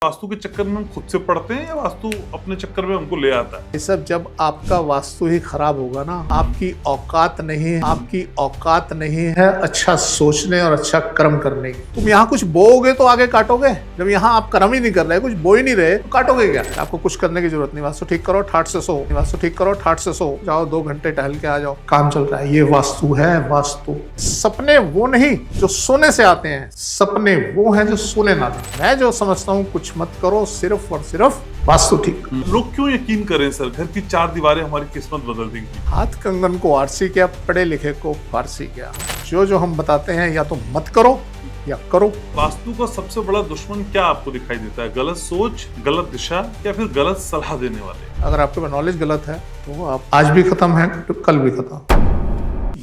वास्तु के चक्कर में हम खुद से पढ़ते हैं या वास्तु अपने चक्कर में हमको ले आता है? ये सब जब आपका वास्तु ही खराब होगा ना, आपकी औकात नहीं है अच्छा सोचने और अच्छा कर्म करने की। तुम यहाँ कुछ बोओगे तो आगे काटोगे। जब यहाँ आप कर्म ही नहीं कर रहे, कुछ बो ही नहीं रहे, तो काटोगे क्या? आपको कुछ करने की जरूरत नहीं। वास्तु ठीक करो, ठाठ से सो जाओ, 2 घंटे टहल के आ जाओ, काम चल रहा है। ये वास्तु है। वास्तु सपने वो नहीं जो सोने से आते हैं, सपने वो हैं जो सोने ना दें। मैं जो समझता हूँ, कुछ मत करो, सिर्फ और सिर्फ वास्तु ठीक। लोग क्यों यकीन करें सर, घर की 4 दीवारें हमारी किस्मत बदल देंगी? हाथ कंगन को आरसी क्या, पढ़े लिखे को फारसी क्या। जो हम बताते हैं या तो मत करो या करो। वास्तु का सबसे बड़ा दुश्मन क्या आपको दिखाई देता है? गलत सोच, गलत दिशा या फिर गलत सलाह देने वाले? अगर आपके पास नॉलेज गलत है तो आप आज भी खत्म है तो कल भी खत्म।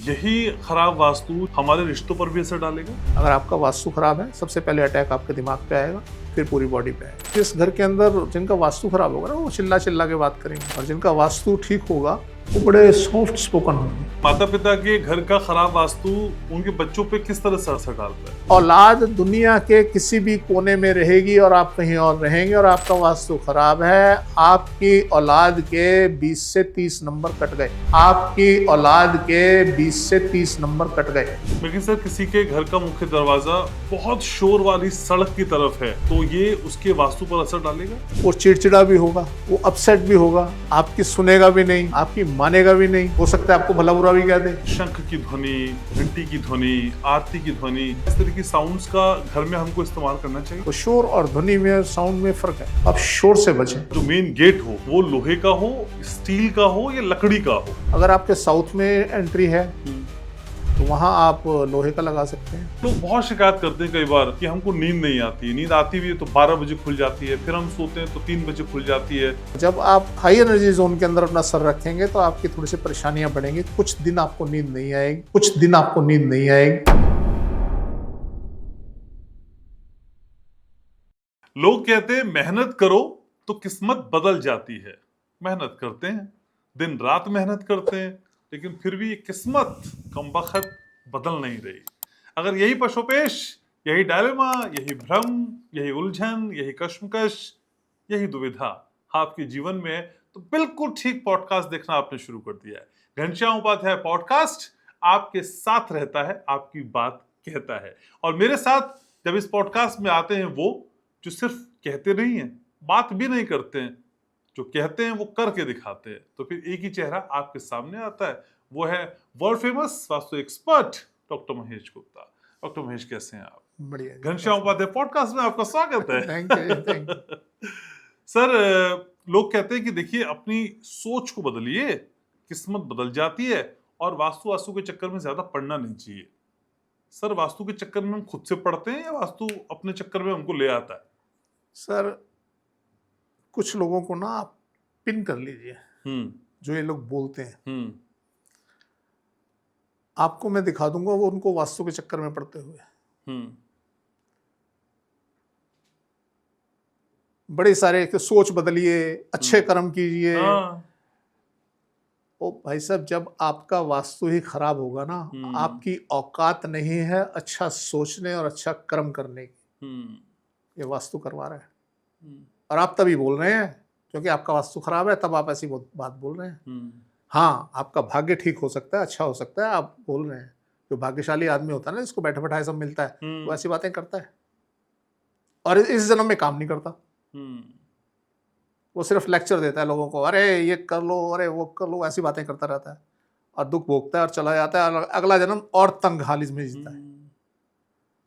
यही खराब वास्तु हमारे रिश्तों पर भी असर डालेगा? अगर आपका वास्तु खराब है, सबसे पहले अटैक आपके दिमाग पे आएगा, फिर पूरी बॉडी पे आएगा। जिस घर के अंदर जिनका वास्तु खराब होगा ना, वो चिल्ला चिल्ला के बात करेंगे, और जिनका वास्तु ठीक होगा वो बड़े सॉफ्ट स्पोकन होंगे। माता पिता के घर का खराब वास्तु उनके बच्चों पे किस तरह से असर डालता है? औलाद दुनिया के किसी भी कोने में रहेगी और आप कहीं और रहेंगे, और आपका वास्तु खराब है, आपकी औलाद के 20 से 30 नंबर कट गए। आपकी औलाद के 20 से 30 नंबर कट गए। लेकिन सर, किसी के घर का मुख्य दरवाजा बहुत शोर वाली सड़क की तरफ है, तो ये उसके वास्तु पर असर डालेगा? वो चिड़चिड़ा भी होगा, वो अपसेट भी होगा, आपकी सुनेगा भी नहीं, आपकी मानेगा भी नहीं, हो सकता है आपको भला बुरा भी कह दे। शंख की ध्वनि, घंटी की ध्वनि, आरती की ध्वनि, इस तरह की साउंड्स का घर में हमको इस्तेमाल करना चाहिए। तो शोर और ध्वनि में, साउंड में फर्क है। आप शोर से बचें। जो मेन गेट हो वो लोहे का हो, स्टील का हो या लकड़ी का हो? अगर आपके साउथ में एंट्री है तो वहां आप लोहे का लगा सकते हैं। लोग बहुत शिकायत करते हैं कई बार कि हमको नींद नहीं आती। नींद आती भी है तो 12 बजे खुल जाती है, फिर हम सोते हैं तो 3 बजे खुल जाती है। जब आप हाई एनर्जी जोन के अंदर अपना सर रखेंगे तो आपकी थोड़ी सी परेशानियां बढ़ेंगी। कुछ दिन आपको नींद नहीं आएगी। लोग कहते हैं मेहनत करो तो किस्मत बदल जाती है। मेहनत करते हैं, दिन रात मेहनत करते हैं, लेकिन फिर भी ये किस्मत कमबख्त बदल नहीं रही। अगर यही पशोपेश, यही डायलेमा, यही भ्रम, यही उलझन, यही कश्मकश, यही दुविधा आपके जीवन में है, तो बिल्कुल ठीक पॉडकास्ट देखना आपने शुरू कर दिया है। घनश्याम उपाध्याय पॉडकास्ट आपके साथ रहता है, आपकी बात कहता है। और मेरे साथ जब इस पॉडकास्ट में आते हैं वो जो सिर्फ कहते नहीं हैं, बात भी नहीं करते हैं, जो कहते हैं वो करके दिखाते हैं, तो फिर एक ही चेहरा आपके सामने आता है। वो है world famous vastu expert doctor Mahesh Gupta. Doctor Mahesh, कैसे हैं आप? बढ़िया। घनश्याम उपाध्याय पॉडकास्ट में आपका स्वागत है। Thank you. सर, लोग कहते हैं कि देखिए, अपनी सोच को बदलिए, किस्मत बदल जाती है, और वास्तु के चक्कर में ज्यादा पढ़ना नहीं चाहिए। सर, वास्तु के चक्कर में हम खुद से पढ़ते हैं या वास्तु अपने चक्कर में हमको ले आता है? सर, कुछ लोगों को ना आप पिन कर लीजिए, जो ये लोग बोलते हैं। आपको मैं दिखा दूंगा वो उनको वास्तु के चक्कर में पड़ते हुए। बड़े सारे कि सोच बदलिए, अच्छे कर्म कीजिए। ओ भाई साहब, जब आपका वास्तु ही खराब होगा ना, आपकी औकात नहीं है अच्छा सोचने और अच्छा कर्म करने की। ये वास्तु करवा रहा है, और आप तभी बोल रहे हैं क्योंकि आपका वास्तु खराब है, तब आप ऐसी बात बोल रहे हैं। हाँ, आपका भाग्य ठीक हो सकता है, अच्छा हो सकता है, आप बोल रहे हैं। जो भाग्यशाली आदमी होता है ना, जिसको बैठे बैठाए सब मिलता है, वो ऐसी बातें करता है, और इस जन्म में काम नहीं करता। वो सिर्फ लेक्चर देता है लोगों को, अरे ये कर लो, अरे वो कर लो, ऐसी बातें करता रहता है, और दुख भोगता है और चला जाता है। अगला जन्म और तंग हालिज में जीता है।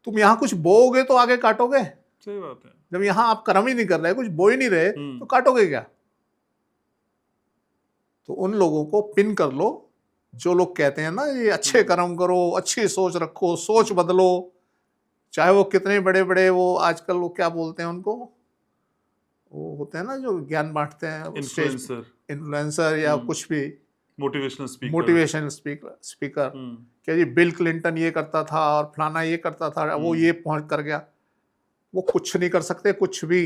तुम यहाँ कुछ बोओगे तो आगे काटोगे। सही बात है। जब यहाँ आप कर्म ही नहीं कर रहे, कुछ बो ही नहीं रहे, तो काटोगे क्या? तो उन लोगों को पिन कर लो जो लोग कहते हैं ना, ये अच्छे कर्म करो, अच्छी सोच रखो, सोच बदलो। चाहे वो कितने बड़े बड़े, वो आजकल वो क्या बोलते हैं उनको, वो होते हैं ना जो ज्ञान बांटते हैं, इन्फ्लुएंसर या कुछ भी, मोटिवेशनल स्पीकर। क्या जी, बिल क्लिंटन ये करता था और फलाना ये करता था, वो ये पहुंच कर गया। वो कुछ नहीं कर सकते, कुछ भी।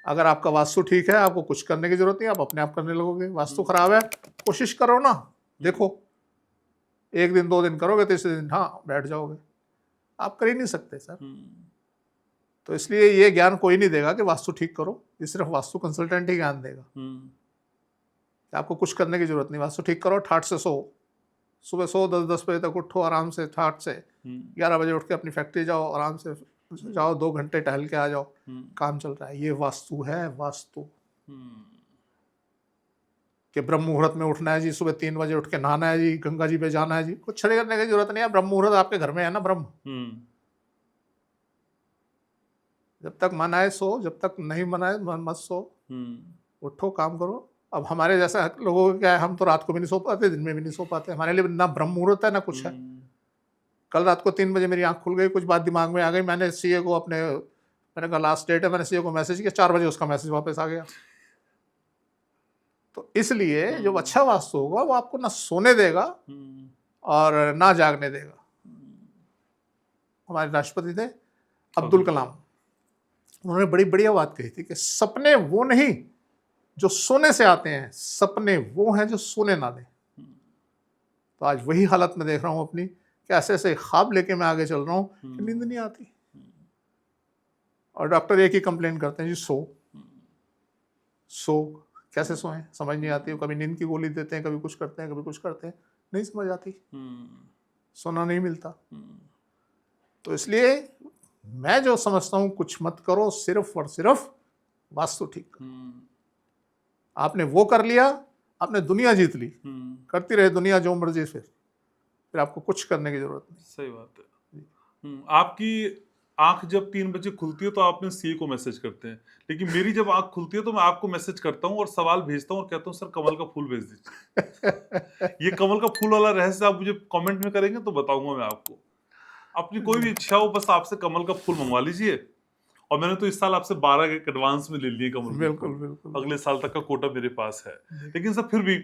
अगर आपका वास्तु ठीक है, आपको कुछ करने की जरूरत नहीं, आप अपने आप करने लगोगे। वास्तु खराब है, कोशिश करो ना, देखो 1 दिन 2 दिन करोगे, तीसरे दिन हाँ बैठ जाओगे। आप कर ही नहीं सकते सर। तो इसलिए ये ज्ञान कोई नहीं देगा कि वास्तु ठीक करो, ये सिर्फ वास्तु कंसल्टेंट ही ज्ञान देगा कि आपको कुछ करने की जरूरत नहीं, वास्तु ठीक करो, ठाठ से सो, सुबह सो, 10 बजे तक उठो आराम से, ठाठ से 11 बजे उठ के अपनी फैक्ट्री जाओ, आराम से जाओ, 2 घंटे टहल के आ जाओ, काम चल रहा है। ये वास्तु है, वास्तु कि ब्रह्म मुहूर्त में उठना है जी, सुबह 3 बजे उठ के नहाना है जी, गंगा जी पे जाना है जी, कुछ छड़े करने की जरूरत नहीं है। ब्रह्म मुहूर्त आपके घर में है ना, ब्रह्म। जब तक मन आए सो, जब तक नहीं मन आए मत सो, उठो काम करो। अब हमारे जैसा लोगों को क्या है, हम तो रात को भी नहीं सो पाते, दिन में भी नहीं सो पाते, हमारे लिए ना ब्रह्म मुहूर्त है ना कुछ है। कल रात को 3 बजे मेरी आंख खुल गई, कुछ बात दिमाग में आ गई, मैंने सीए को मैंने कहा लास्ट डेट है, मैंने सीए को मैसेज किया, 4 बजे उसका मैसेज वापस आ गया। तो इसलिए जो अच्छा वास्तु होगा वो आपको ना सोने देगा और ना जागने देगा। हमारे राष्ट्रपति थे अब्दुल कलाम, उन्होंने बड़ी बढ़िया बात कही थी कि सपने वो नहीं जो सोने से आते हैं, सपने वो हैं जो सोने ना दें। तो आज वही हालत में देख रहा हूँ अपनी, कि ऐसे ऐसे ख्वाब लेके मैं आगे चल रहा हूँ कि नींद नहीं आती, और डॉक्टर एक ही कंप्लेन करते हैं जी, सो कैसे सोएं, समझ नहीं आती। कभी नींद की गोली देते हैं, कभी कुछ करते हैं, कभी कुछ करते हैं, नहीं समझ आती, सोना नहीं मिलता। तो इसलिए मैं जो समझता हूँ, कुछ मत करो, सिर्फ और सिर्फ वास्तु ठीक करो। आपने वो कर लिया, आपने दुनिया जीत ली, करती रहे दुनिया जो मर्जी, फिर आपको कुछ करने की जरूरत नहीं। सही बात है। आपकी आंख जब 3 बजे खुलती है तो आपने सीए को मैसेज करते हैं, लेकिन मेरी जब आंख खुलती है तो मैं आपको मैसेज करता हूँ और सवाल भेजता हूँ और कहता हूँ सर कमल का फूल भेज दीजिए। ये कमल का फूल वाला रहस्य आप मुझे कमेंट में करेंगे तो बताऊंगा मैं आपको। अपनी कोई भी इच्छा हो, बस आपसे कमल का फूल मंगवा लीजिए। और मैंने तो इस साल आपसे 12 के एडवांस में ले लिए कमल। बिल्कुल। अगले साल तक का कोटा मेरे पास है। लेकिन सर फिर भी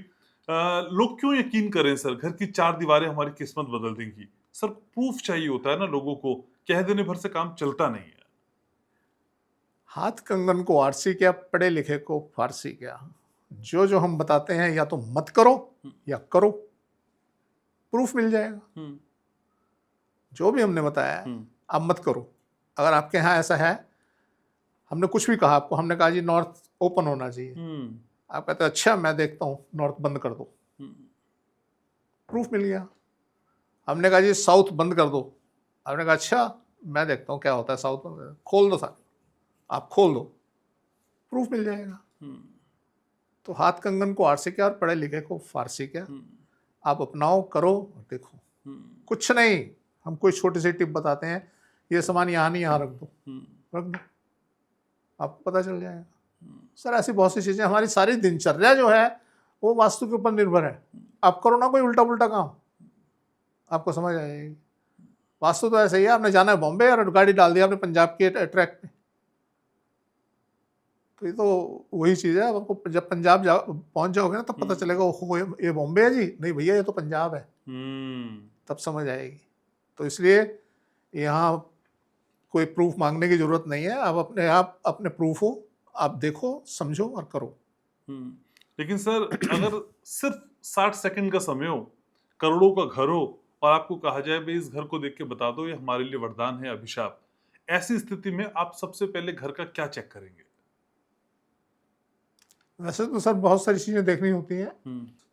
लोग क्यों यकीन करें सर, घर की 4 दीवारें हमारी किस्मत बदल देंगी? सर प्रूफ चाहिए होता है ना लोगों को, कह देने भर से काम चलता नहीं है। हाथ कंगन को आरसी क्या, पढ़े लिखे को फारसी क्या। जो हम बताते हैं या तो मत करो या करो, प्रूफ मिल जाएगा। जो भी हमने बताया है आप मत करो। अगर आपके यहाँ ऐसा है, हमने कुछ भी कहा आपको, हमने कहा जी नॉर्थ ओपन होना चाहिए, आप कहते हैं अच्छा मैं देखता हूँ, नॉर्थ बंद कर दो, प्रूफ मिल गया। हमने कहा जी साउथ बंद कर दो, आपने कहा अच्छा मैं देखता हूँ क्या होता है साउथ में, खोल दो सारे, आप खोल दो, प्रूफ मिल जाएगा। तो हाथ कंगन को आरसी क्या और पढ़े लिखे को फारसी क्या, आप अपनाओ, करो और देखो। कुछ नहीं, हम कोई छोटी सी टिप बताते हैं, ये सामान यहाँ नहीं यहाँ रख दो, आपको पता चल जाएगा। सर ऐसी बहुत सी चीजें, हमारी सारी दिनचर्या जो है वो वास्तु के ऊपर निर्भर है। आप करो ना कोई उल्टा पुल्टा काम, आपको समझ आएगी। वास्तु तो ऐसे ही है, आपने जाना है बॉम्बे और गाड़ी डाल दिया आपने पंजाब के ट्रैक पे, तो ये तो वही चीज़ है। आपको जब पंजाब पहुंच जाओगे ना तब पता चलेगा ओहो ये बॉम्बे है जी, नहीं भैया ये तो पंजाब है, तब समझ आएगी। तो इसलिए यहाँ कोई प्रूफ मांगने की जरूरत नहीं है, आप अपने प्रूफ हो, आप देखो समझो और करो। लेकिन सर अगर सिर्फ 60 सेकंड का समय हो, करोड़ों का घर हो और आपको कहा जाए भाई इस घर को देख के बता दो ये हमारे लिए वरदान है, अभिशाप, ऐसी स्थिति में आप सबसे पहले घर का क्या चेक करेंगे? वैसे तो सर बहुत सारी चीजें देखनी होती हैं,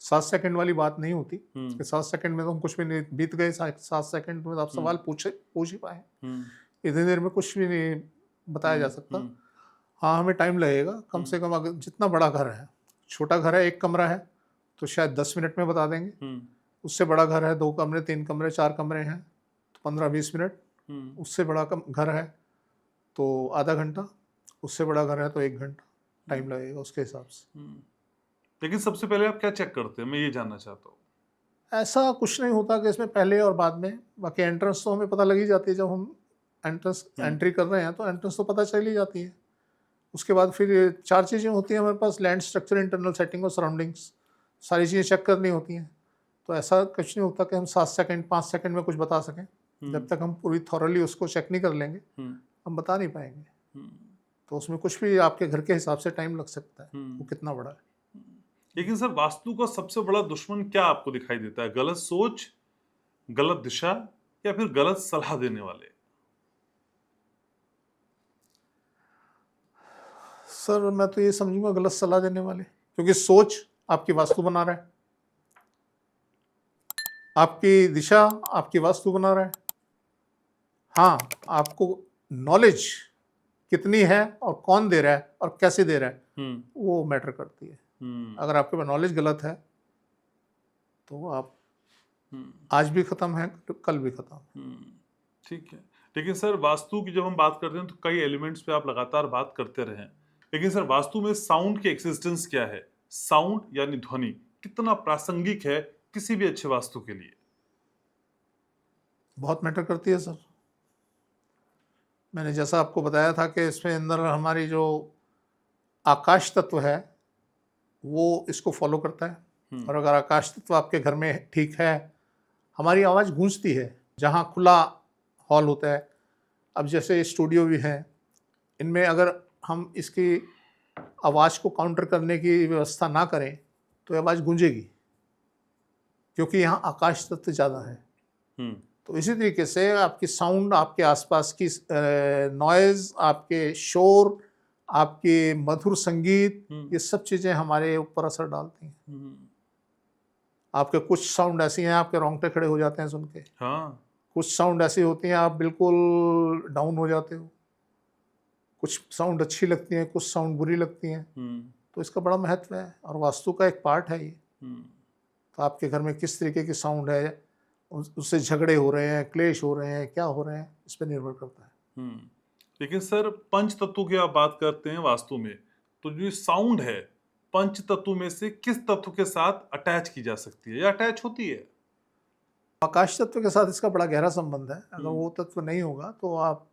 7 सेकंड वाली बात नहीं होती। 7 सेकंड में तो हम कुछ भी नहीं, बीत गए 7 सेकंड में, तो आप सवाल पूछ ही पाए, इतनी देर में कुछ भी नहीं बताया जा सकता। हाँ हमें टाइम लगेगा, कम से कम अगर जितना बड़ा घर है, छोटा घर है 1 कमरा है तो शायद 10 मिनट में बता देंगे, उससे बड़ा घर है 2 कमरे 3 कमरे 4 कमरे हैं तो 15-20 मिनट, उससे बड़ा घर है तो आधा घंटा, उससे बड़ा घर है तो 1 घंटा टाइम लगेगा उसके हिसाब से। लेकिन सबसे पहले आप क्या चेक करते हैं, मैं ये जानना चाहता हूँ। ऐसा कुछ नहीं होता कि इसमें पहले और बाद में, बाकी एंट्रेंस तो हमें पता लग ही जाती है, जब हम एंट्री कर रहे हैं तो एंट्रेंस तो पता चल ही जाती है। उसके बाद फिर 4 चीज़ें होती हैं हमारे पास, लैंड स्ट्रक्चर, इंटरनल सेटिंग और सराउंडिंग्स, सारी चीज़ें चेक करनी होती हैं। तो ऐसा कुछ नहीं होता कि हम 7 सेकंड 5 सेकंड में कुछ बता सकें, जब तक हम पूरी थॉरली उसको चेक नहीं कर लेंगे हम बता नहीं पाएंगे। तो उसमें कुछ भी आपके घर के हिसाब से टाइम लग सकता है, वो कितना बड़ा है। लेकिन सर वास्तु का सबसे बड़ा दुश्मन क्या आपको दिखाई देता है? गलत सोच, गलत दिशा या फिर गलत सलाह देने वाले? सर मैं तो ये समझूंगा गलत सलाह देने वाले, क्योंकि सोच आपकी वास्तु बना रहा है, आपकी दिशा आपकी वास्तु बना रहा है। हाँ, आपको नॉलेज कितनी है और कौन दे रहा है और कैसे दे रहा है वो मैटर करती है। अगर आपके पास नॉलेज गलत है तो आप आज भी खत्म है, कल भी खत्म। ठीक है। लेकिन सर वास्तु की जब हम बात करते हैं तो कई एलिमेंट्स पे आप लगातार बात करते रहे हैं, लेकिन सर वास्तु में साउंड की एक्सिस्टेंस क्या है? साउंड यानी ध्वनि कितना प्रासंगिक है किसी भी अच्छे वास्तु के लिए? बहुत मैटर करती है सर। मैंने जैसा आपको बताया था कि इसमें अंदर हमारी जो आकाश तत्व है वो इसको फॉलो करता है, और अगर आकाश तत्व आपके घर में ठीक है, हमारी आवाज़ गूंजती है जहाँ खुला हॉल होता है। अब जैसे स्टूडियो भी है, इनमें अगर हम इसकी आवाज़ को काउंटर करने की व्यवस्था ना करें तो ये आवाज़ गूंजेगी, क्योंकि यहाँ आकाश तत्व ज़्यादा है। तो इसी तरीके से आपकी साउंड, आपके आसपास की नॉइज़, आपके शोर, आपके मधुर संगीत, ये सब चीज़ें हमारे ऊपर असर डालती हैं। आपके कुछ साउंड ऐसी हैं आपके रोंगटे खड़े हो जाते हैं सुन के। हाँ। कुछ साउंड ऐसी होती हैं आप बिल्कुल डाउन हो जाते हो। कुछ साउंड अच्छी लगती हैं, कुछ साउंड बुरी लगती हैं। तो इसका बड़ा महत्व है और वास्तु का एक पार्ट है ये। तो आपके घर में किस तरीके की साउंड है, उससे झगड़े हो रहे हैं, क्लेश हो रहे हैं, क्या हो रहे हैं, इस पर निर्भर करता है। लेकिन सर पंच तत्व की आप बात करते हैं वास्तु में, तो जो साउंड है पंच तत्व में से किस तत्व के साथ अटैच की जा सकती है या अटैच होती है? आकाश तत्व के साथ इसका बड़ा गहरा संबंध है। अगर वो तत्व नहीं होगा तो आप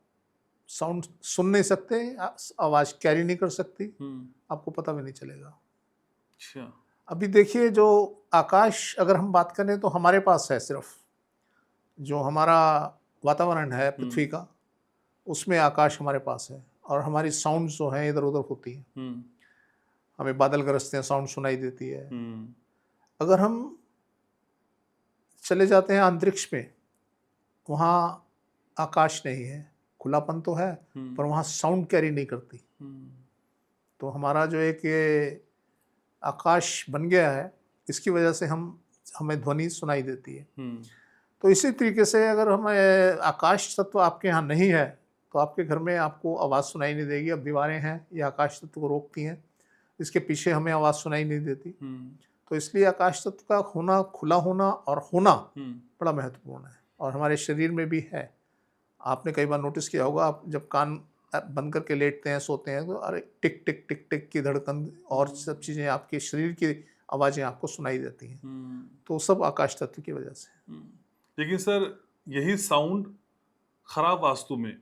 साउंड सुन नहीं सकते, आवाज कैरी नहीं कर सकती, आपको पता भी नहीं चलेगा। अच्छा। अभी देखिए, जो आकाश अगर हम बात करें तो हमारे पास है, सिर्फ जो हमारा वातावरण है पृथ्वी का, उसमें आकाश हमारे पास है, और हमारी साउंड जो है इधर उधर होती है। हमें बादल गरजते हैं, साउंड सुनाई देती है। अगर हम चले जाते हैं अंतरिक्ष में, वहाँ आकाश नहीं है, खुलापन तो है पर वहाँ साउंड कैरी नहीं करती। तो हमारा जो एक ये आकाश बन गया है, इसकी वजह से हमें ध्वनि सुनाई देती है। तो इसी तरीके से अगर हमें आकाश तत्व आपके यहाँ नहीं है तो आपके घर में आपको आवाज़ सुनाई नहीं देगी। अब दीवारें हैं, ये आकाश तत्व को रोकती हैं, इसके पीछे हमें आवाज़ सुनाई नहीं देती। तो इसलिए आकाश तत्व का होना, खुला होना और होना बड़ा महत्वपूर्ण है, और हमारे शरीर में भी है। आपने कई बार नोटिस किया होगा, आप जब कान बंद करके लेटते हैं, सोते हैं, तो अरे टिक टिक टिक टिक की धड़कन और सब चीज़ें, आपके शरीर की आवाज़ें आपको सुनाई देती हैं। तो सब आकाश तत्व की वजह से। लेकिन सर यही साउंड खराब वास्तु में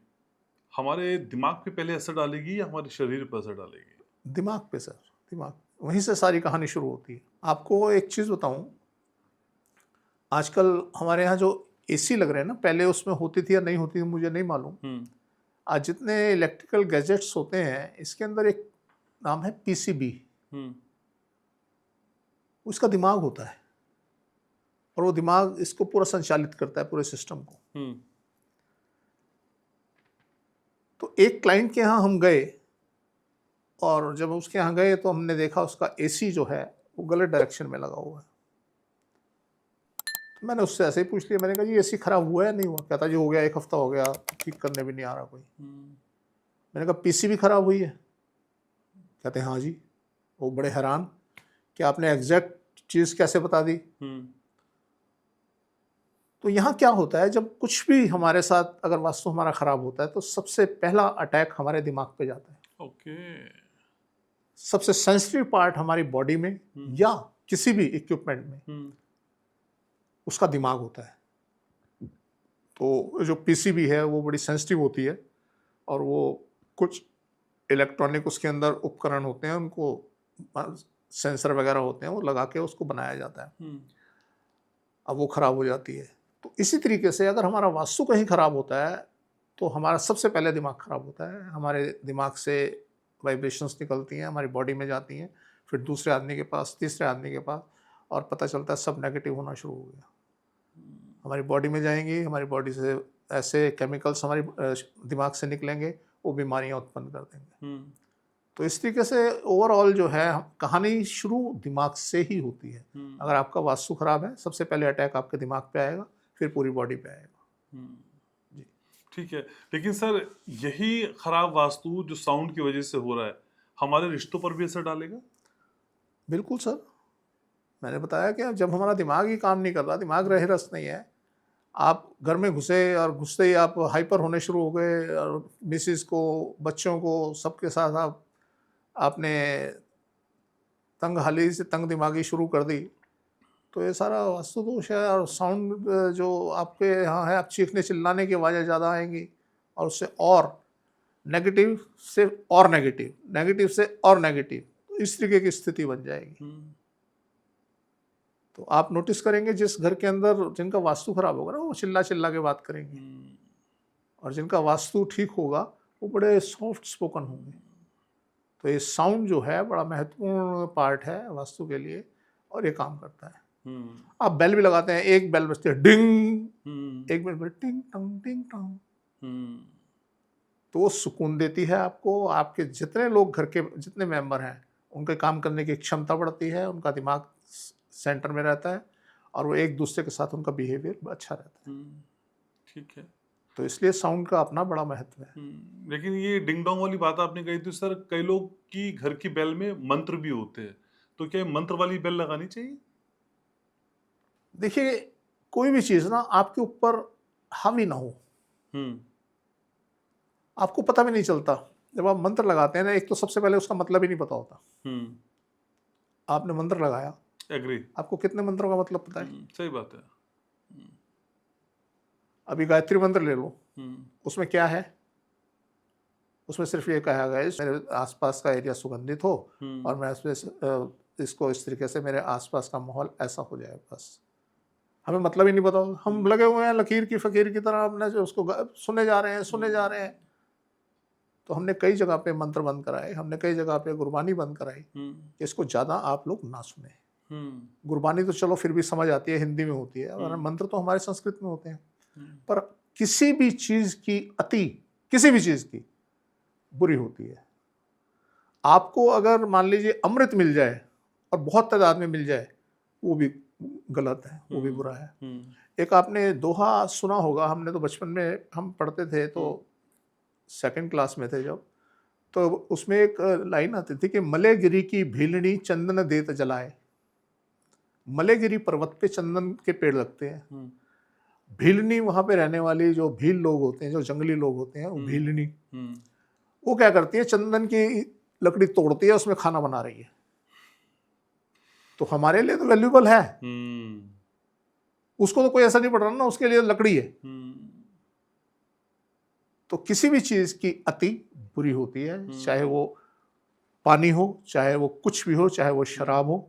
हमारे दिमाग पे पहले असर डालेगी या हमारे शरीर पर असर डालेगी? दिमाग पे सर, दिमाग, वहीं से सारी कहानी शुरू होती है। आपको एक चीज़ बताऊं, आजकल हमारे यहाँ जो एसी लग रहे हैं ना, पहले उसमें होती थी या नहीं होती थी मुझे नहीं मालूम। आज जितने इलेक्ट्रिकल गैजेट्स होते हैं, इसके अंदर एक नाम है पीसीबी। उसका दिमाग होता है, और वो दिमाग इसको पूरा संचालित करता है, पूरे सिस्टम को। तो एक क्लाइंट के यहाँ हम गए, और जब उसके यहाँ गए तो हमने देखा उसका एसी जो है वो गलत डायरेक्शन में लगा हुआ है। तो मैंने उससे ऐसे ही पूछ लिया, मैंने कहा जी एसी खराब हुआ है नहीं हुआ? कहता जी हो गया, 1 हफ्ता हो गया, ठीक करने भी नहीं आ रहा कोई। मैंने कहा पीसीबी खराब हुई है? कहते हाँ जी। वो बड़े हैरान कि आपने एग्जैक्ट चीज़ कैसे बता दी। तो यहाँ क्या होता है, जब कुछ भी हमारे साथ अगर वास्तु हमारा खराब होता है तो सबसे पहला अटैक हमारे दिमाग पे जाता है। ओके। सबसे सेंसिटिव पार्ट हमारी बॉडी में या किसी भी इक्विपमेंट में उसका दिमाग होता है। तो जो पीसीबी है वो बड़ी सेंसिटिव होती है, और वो कुछ इलेक्ट्रॉनिक उसके अंदर उपकरण होते हैं, उनको सेंसर वगैरह होते हैं, वो लगा के उसको बनाया जाता है। अब वो खराब हो जाती है। तो इसी तरीके से अगर हमारा वास्तु कहीं खराब होता है तो हमारा सबसे पहले दिमाग खराब होता है। हमारे दिमाग से वाइब्रेशंस निकलती हैं, हमारी बॉडी में जाती हैं, फिर दूसरे आदमी के पास, तीसरे आदमी के पास, और पता चलता है सब नेगेटिव होना शुरू हो गया। हमारी बॉडी में जाएंगी, हमारी बॉडी से ऐसे केमिकल्स हमारी दिमाग से निकलेंगे, वो बीमारियां उत्पन्न कर देंगे। तो इस तरीके से ओवरऑल जो है कहानी शुरू दिमाग से ही होती है। अगर आपका वास्तु खराब है, सबसे पहले अटैक आपके दिमाग पे आएगा, फिर पूरी बॉडी पे आएगा। जी। ठीक है, लेकिन सर यही खराब वास्तु जो साउंड की वजह से हो रहा है, हमारे रिश्तों पर भी असर डालेगा? बिल्कुल सर, मैंने बताया कि जब हमारा दिमाग ही काम नहीं कर रहा, दिमाग रहे रस नहीं है, आप घर में घुसे और घुसते ही आप हाइपर होने शुरू हो गए और मिसिस को, बच्चों को, सबके साथ आपने तंग हाली से तंग दिमागी शुरू कर दी, तो ये सारा वास्तु दोष है। और साउंड जो आपके यहाँ है, आप चीखने चिल्लाने की आवाज़ें ज़्यादा आएंगी और उससे और नेगेटिव से और नेगेटिव, नेगेटिव से और नेगेटिव, तो इस तरीके की स्थिति बन जाएगी। तो आप नोटिस करेंगे जिस घर के अंदर जिनका वास्तु खराब होगा ना, वो चिल्ला चिल्ला के बात करेंगे, और जिनका वास्तु ठीक होगा वो बड़े सॉफ्ट स्पोकन होंगे। तो ये साउंड जो है बड़ा महत्वपूर्ण पार्ट है वास्तु के लिए, और ये काम करता है। आप बेल भी लगाते हैं, एक बेल बजती है डिंग, एक बेल बजती टिंग टंग टिंग टंग, तो वो सुकून देती है आपको। आपके जितने लोग घर के जितने मेंबर हैं, उनके काम करने की क्षमता बढ़ती है, उनका दिमाग सेंटर में रहता है, और वो एक दूसरे के साथ उनका बिहेवियर अच्छा रहता है। ठीक है, तो इसलिए साउंड का अपना बड़ा महत्व है। लेकिन ये डिंग डोंग वाली बात आपने कही थी सर, कई लोग की घर की बेल में मंत्र भी होते हैं, तो क्या मंत्र वाली बेल लगानी चाहिए? देखिए, कोई भी चीज ना आपके ऊपर हावी ना हो, आपको पता भी नहीं चलता। जब आप मंत्र लगाते हैं ना, एक तो सबसे पहले उसका मतलब ही नहीं पता होता। आपने मंत्र लगाया, एग्री, आपको कितने मंत्रों का मतलब पता है? सही बात है। अभी गायत्री मंत्र ले लो, उसमें क्या है? उसमें सिर्फ ये कहा गया है मेरे आसपास का एरिया सुगंधित हो, और मैं इसको इस तरीके से मेरे आसपास का माहौल ऐसा हो जाए, बस। हमें मतलब ही नहीं पता, हम लगे हुए हैं लकीर की फकीर की तरह, अपने जो उसको सुने जा रहे हैं। तो हमने कई जगह पे मंत्र बंद कराए, हमने कई जगह पे गुरबानी बंद कराई कि इसको ज़्यादा आप लोग ना सुने। गुरबानी तो चलो फिर भी समझ आती है, हिंदी में होती है, और मंत्र तो हमारे संस्कृत में होते हैं। पर किसी भी चीज़ की अति, किसी भी चीज़ की बुरी होती है। आपको अगर मान लीजिए अमृत मिल जाए और बहुत तादाद में मिल जाए, वो भी गलत है, वो भी बुरा है। एक आपने दोहा सुना होगा, हमने तो बचपन में हम पढ़ते थे, तो सेकंड क्लास में थे जब, तो उसमें एक लाइन आती थी कि मलेगिरी की भीलनी चंदन देत जलाए। मलेगिरी पर्वत पे चंदन के पेड़ लगते हैं। भीलनी वहां पे रहने वाली जो भील लोग होते हैं, जो जंगली लोग होते हैं, वो भीलनी, वो क्या करती है, चंदन की लकड़ी तोड़ती है, उसमें खाना बना रही है। तो हमारे लिए तो वैल्यूएबल है, उसको तो कोई ऐसा नहीं पड़ रहा ना, उसके लिए लकड़ी है। तो किसी भी चीज की अति बुरी होती है, चाहे वो पानी हो, चाहे वो कुछ भी हो, चाहे वो शराब हो।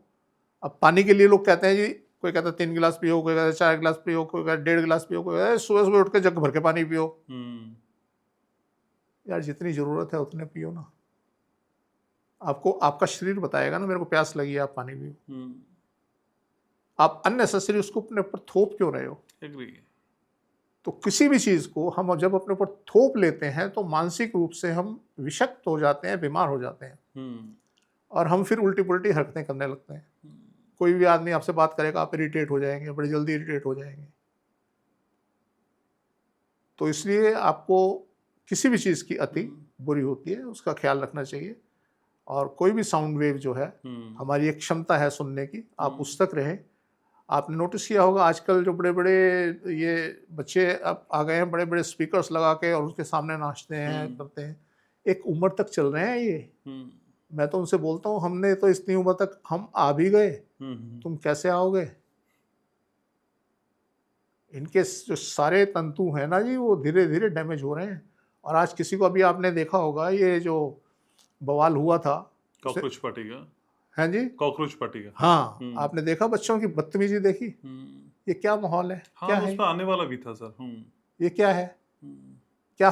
अब पानी के लिए लोग कहते हैं जी, कोई कहता है 3 गिलास पियो, कोई कहता है 4 गिलास पियो, कोई कहता है 1.5 गिलास पियो, कोई कहता है सुबह सुबह उठ के जग भर के पानी पियो। यार जितनी जरूरत है उतने पियो ना। आपको आपका शरीर बताएगा ना, मेरे को प्यास लगी है, आप पानी पियो। आप अननेसेसरी उसको अपने ऊपर थोप क्यों रहे हो? तो किसी भी चीज को हम जब अपने ऊपर थोप लेते हैं, तो मानसिक रूप से हम विषक्त हो जाते हैं, बीमार हो जाते हैं, और हम फिर उल्टी पुल्टी हरकतें करने लगते हैं। कोई भी आदमी आपसे बात करेगा, आप इरिटेट हो जाएंगे, बड़ी जल्दी इरिटेट हो जाएंगे। तो इसलिए आपको किसी भी चीज़ की अति बुरी होती है, उसका ख्याल रखना चाहिए। और कोई भी साउंड वेव जो है, हमारी एक क्षमता है सुनने की, आप उस तक रहें। आपने नोटिस किया होगा आजकल जो बड़े बड़े ये बच्चे अब आ गए हैं, बड़े बड़े स्पीकर्स लगा के और उसके सामने नाचते हैं, करते हैं। एक उम्र तक चल रहे हैं ये। मैं तो उनसे बोलता हूँ, हमने तो इतनी उम्र तक हम आ भी गए, तुम कैसे आओगे? इनके जो सारे तंतु हैं ना जी, वो धीरे धीरे डैमेज हो रहे हैं। और आज किसी को, अभी आपने देखा होगा ये जो बवाल हुआ था, कॉकरोच पार्टी का, है जी, कॉकरोच पार्टी का। हाँ, आपने देखा बच्चों की बदतमीजी देखी? ये क्या माहौल है? हाँ, क्या है? आने वाला भी था सर। ये क्या है? क्या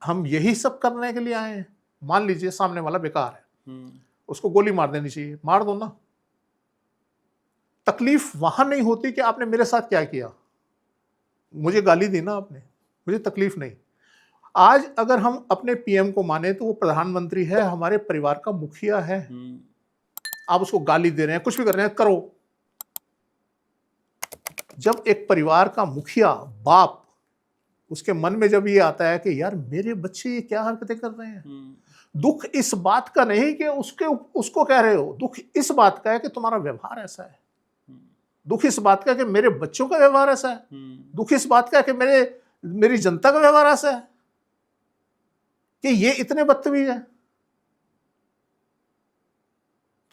हम यही सब करने के लिए आए हैं? मान लीजिए सामने वाला बेकार है, उसको गोली मार देनी चाहिए, मार दो ना। तकलीफ वहां नहीं होती कि आपने मेरे साथ क्या किया, मुझे गाली दी ना आपने, मुझे तकलीफ नहीं। आज अगर हम अपने पीएम को माने तो वो प्रधानमंत्री है, हमारे परिवार का मुखिया है। आप उसको गाली दे रहे हैं, कुछ भी कर रहे हैं, करो। जब एक परिवार का मुखिया, बाप, उसके मन में जब ये आता है कि यार मेरे बच्चे ये क्या हरकतें कर रहे हैं, दुख इस बात का नहीं कि उसको कह रहे हो, दुख इस बात का है कि तुम्हारा व्यवहार ऐसा है, दुख इस बात का है कि मेरे बच्चों का व्यवहार ऐसा है, दुख इस बात का है कि मेरी जनता का व्यवहार ऐसा है कि ये इतने बदतमीज हैं।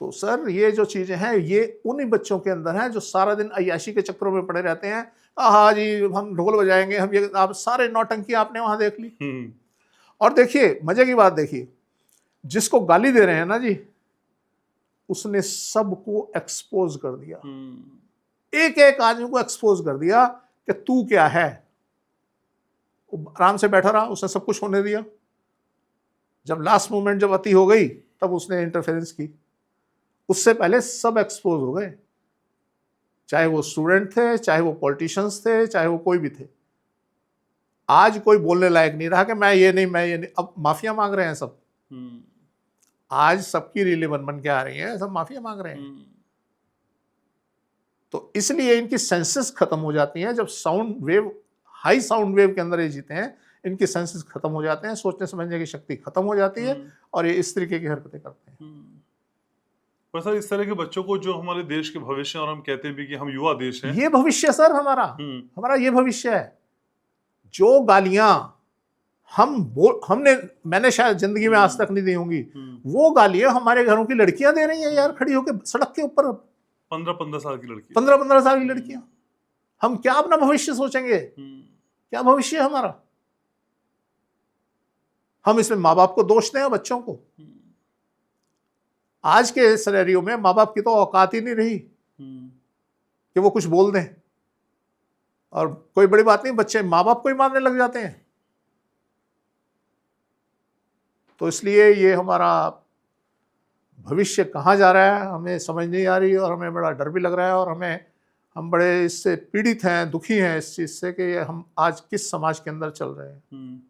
तो सर ये जो चीजें हैं ये उन्हीं बच्चों के अंदर हैं जो सारा दिन अय्याशी के चक्करों में पड़े रहते हैं। हाँ जी हम ढोल बजाएंगे, हम ये, आप सारे नौटंकी आपने वहां देख ली। और देखिए मजे की बात देखिए, जिसको गाली दे रहे हैं ना जी, उसने सबको एक्सपोज कर दिया, एक एक आदमी को एक्सपोज कर दिया कि तू क्या है। आराम से बैठा रहा, उसने सब कुछ होने दिया। जब लास्ट मोमेंट जब अति हो गई तब उसने इंटरफेरेंस की। उससे पहले सब एक्सपोज हो गए, चाहे वो स्टूडेंट थे, चाहे वो पॉलिटिशियंस थे, चाहे वो कोई भी थे। आज कोई बोलने लायक नहीं रहा कि मैं ये नहीं। अब माफिया मांग रहे हैं सब। आज सबकी रीलें बन के आ रही हैं, सब माफिया मांग रहे हैं। तो इसलिए इनकी सेंसेस खत्म हो जाती हैं। जब sound wave, high sound wave के अंदर ये जीते हैं, इनकी सेंसेस खत्म हो जाते हैं, सोचने समझने की शक्ति खत्म हो जाती है और ये इस तरीके की हरकतें करते हैं। पर सर इस तरह के बच्चों को जो हमारे देश के भविष्य, और हम कहते हैं भी कि हम युवा देश हैं, ये भविष्य सर हमारा ये भविष्य है। जो गालियां मैंने शायद जिंदगी में आज तक नहीं दी होंगी, वो गालियां हमारे घरों की लड़कियां दे रही हैं यार, खड़ी होकर सड़क के ऊपर। 15-15 साल की लड़की, 15-15 साल की लड़कियां। हम क्या अपना भविष्य सोचेंगे? क्या भविष्य है हमारा? हम इसमें माँ बाप को दोष दें, बच्चों को। आज के सिनेरियो में माँ बाप की तो औकात ही नहीं रही कि वो कुछ बोल दें। और कोई बड़ी बात नहीं, बच्चे माँ बाप को ही मारने लग जाते हैं। तो इसलिए ये हमारा भविष्य कहाँ जा रहा है हमें समझ नहीं आ रही, और हमें बड़ा डर भी लग रहा है, और हम बड़े इससे पीड़ित हैं, दुखी हैं इस चीज से कि हम आज किस समाज के अंदर चल रहे हैं।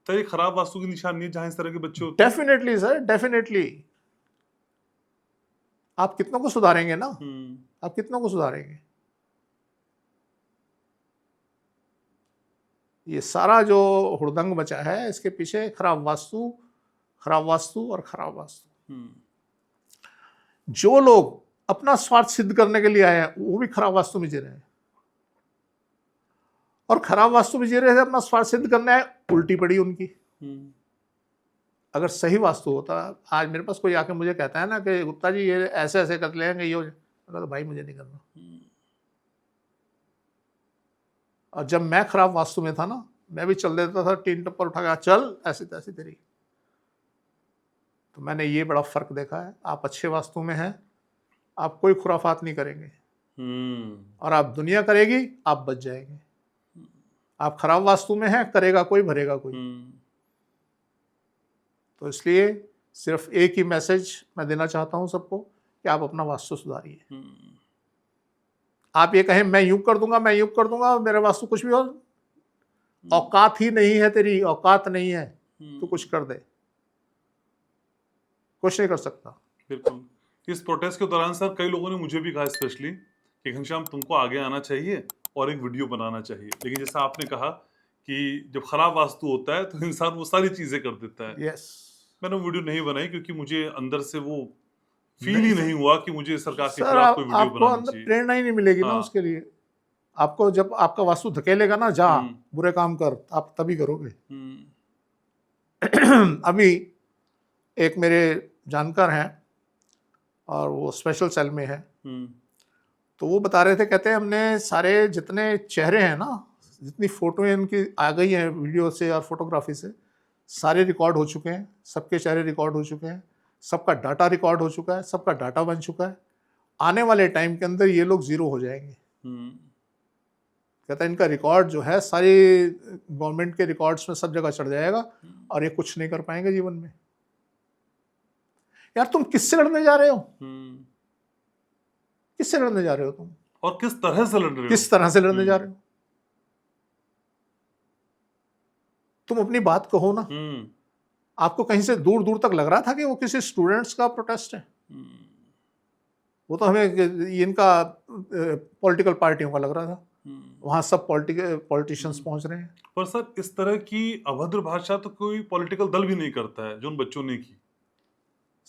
तो ये खराब वास्तु की निशानी है जहां इस तरह के बच्चे होते हैं। Definitely sir, definitely. आप कितनों को सुधारेंगे ना, आप कितनों को सुधारेंगे? ये सारा जो हुड़दंग बचा है, इसके पीछे खराब वास्तु और खराब वास्तु। जो लोग अपना स्वार्थ सिद्ध करने के लिए आए हैं, वो भी खराब वास्तु में जी रहे हैं, और खराब वास्तु में जी रहे थे, अपना स्वार्थ सिद्ध करना है, उल्टी पड़ी उनकी। अगर सही वास्तु होता, आज मेरे पास कोई आके मुझे कहता है ना कि गुप्ता जी ये ऐसे ऐसे कर लेंगे, ये तो भाई मुझे नहीं करना। और जब मैं खराब वास्तु में था ना, मैं भी चल देता था, टीन टप्पर उठा के चल ऐसी तैसी तेरी। तो मैंने ये बड़ा फर्क देखा है। आप अच्छे वास्तु में हैं, आप कोई खुराफात नहीं करेंगे, और आप दुनिया करेगी, आप बच जाएंगे। आप खराब वास्तु में हैं, करेगा कोई, भरेगा कोई। तो इसलिए सिर्फ एक ही मैसेज मैं देना चाहता हूं सबको कि आप अपना वास्तु सुधारिए। आप ये कहें मैं यूं कर दूंगा, मेरे वास्तु कुछ भी हो, औकात ही नहीं है तेरी, औकात नहीं है, तो कुछ कर दे, कुछ नहीं कर सकता। बिल्कुल। इस प्रोटेस्ट के दौरान सर कई लोगों ने मुझे भी कहा स्पेशली कि घनश्याम तुमको आगे आना चाहिए और एक वीडियो बनाना चाहिए। लेकिन जैसा आपने कहा कि जब खराब वास्तु होता है तो इंसान वो सारी चीजें कर देता है। यस। मैंने वीडियो नहीं बनाई क्योंकि मुझे अंदर से वो फील ही नहीं हुआ कि मुझे सरकार के खिलाफ कोई वीडियो बनानी अंदर चाहिए। प्रेरणा ही नहीं मिलेगी ना उसके लिए। आपको जब आपका वास्तु धकेलेगा ना, जा बुरे काम कर, आप तभी करोगे। अभी एक मेरे जानकार हैं और वो स्पेशल सेल में है, तो वो बता रहे थे, कहते हैं हमने सारे जितने चेहरे हैं ना, जितनी फोटोएं इनकी आ गई हैं वीडियो से और फोटोग्राफी से, सारे रिकॉर्ड हो चुके हैं, सबके चेहरे रिकॉर्ड हो चुके हैं, सबका डाटा रिकॉर्ड हो चुका है, सबका डाटा बन चुका है। आने वाले टाइम के अंदर ये लोग जीरो हो जाएंगे। कहता है इनका रिकॉर्ड जो है सारी गवर्नमेंट के रिकॉर्ड्स में सब जगह चढ़ जाएगा और ये कुछ नहीं कर पाएंगे जीवन में। यार तुम किससे लड़ने जा रहे हो? किससे लड़ने जा रहे हो तुम? और किस तरह से लड़ रहे हो? किस तरह से लड़ने जा रहे हो? तुम अपनी बात कहो ना। आपको कहीं से दूर दूर तक लग रहा था कि वो किसी स्टूडेंट्स का प्रोटेस्ट है? वो तो हमें इनका पॉलिटिकल पार्टियों का लग रहा था। वहां सब पॉलिटिशियंस पहुंच रहे हैं। पर सर इस तरह की अभद्र भाषा तो कोई पॉलिटिकल दल भी नहीं करता है जो उन बच्चों ने की।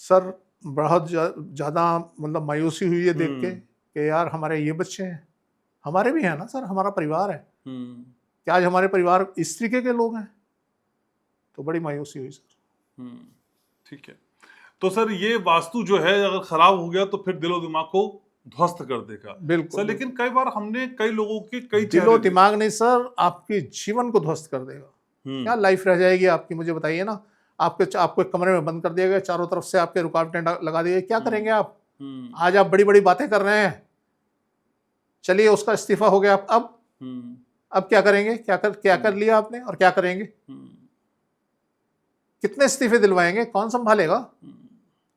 सर बहुत ज्यादा मतलब मायूसी हुई है देख के कि यार हमारे ये बच्चे हैं, हमारे भी हैं ना सर, हमारा परिवार है। क्या आज हमारे परिवार इस तरीके के लोग हैं? तो बड़ी मायूसी हुई सर। ठीक है, तो सर ये वास्तु जो है अगर खराब हो गया तो फिर दिलो दिमाग को ध्वस्त कर देगा। बिल्कुल सर लेकिन कई बार हमने कई लोगों के कई दिलो दिमाग नहीं सर, आपके जीवन को ध्वस्त कर देगा। क्या लाइफ रह जाएगी आपकी, मुझे बताइए ना। आपको एक कमरे में बंद कर दिया गया, चारों तरफ से आपके रुकावटें लगा दी गई, क्या करेंगे आप? आज आप बड़ी बड़ी बातें कर रहे हैं, चलिए उसका इस्तीफा हो गया, अब क्या करेंगे? क्या कर लिया आपने और क्या करेंगे? कितने इस्तीफे दिलवाएंगे? कौन संभालेगा?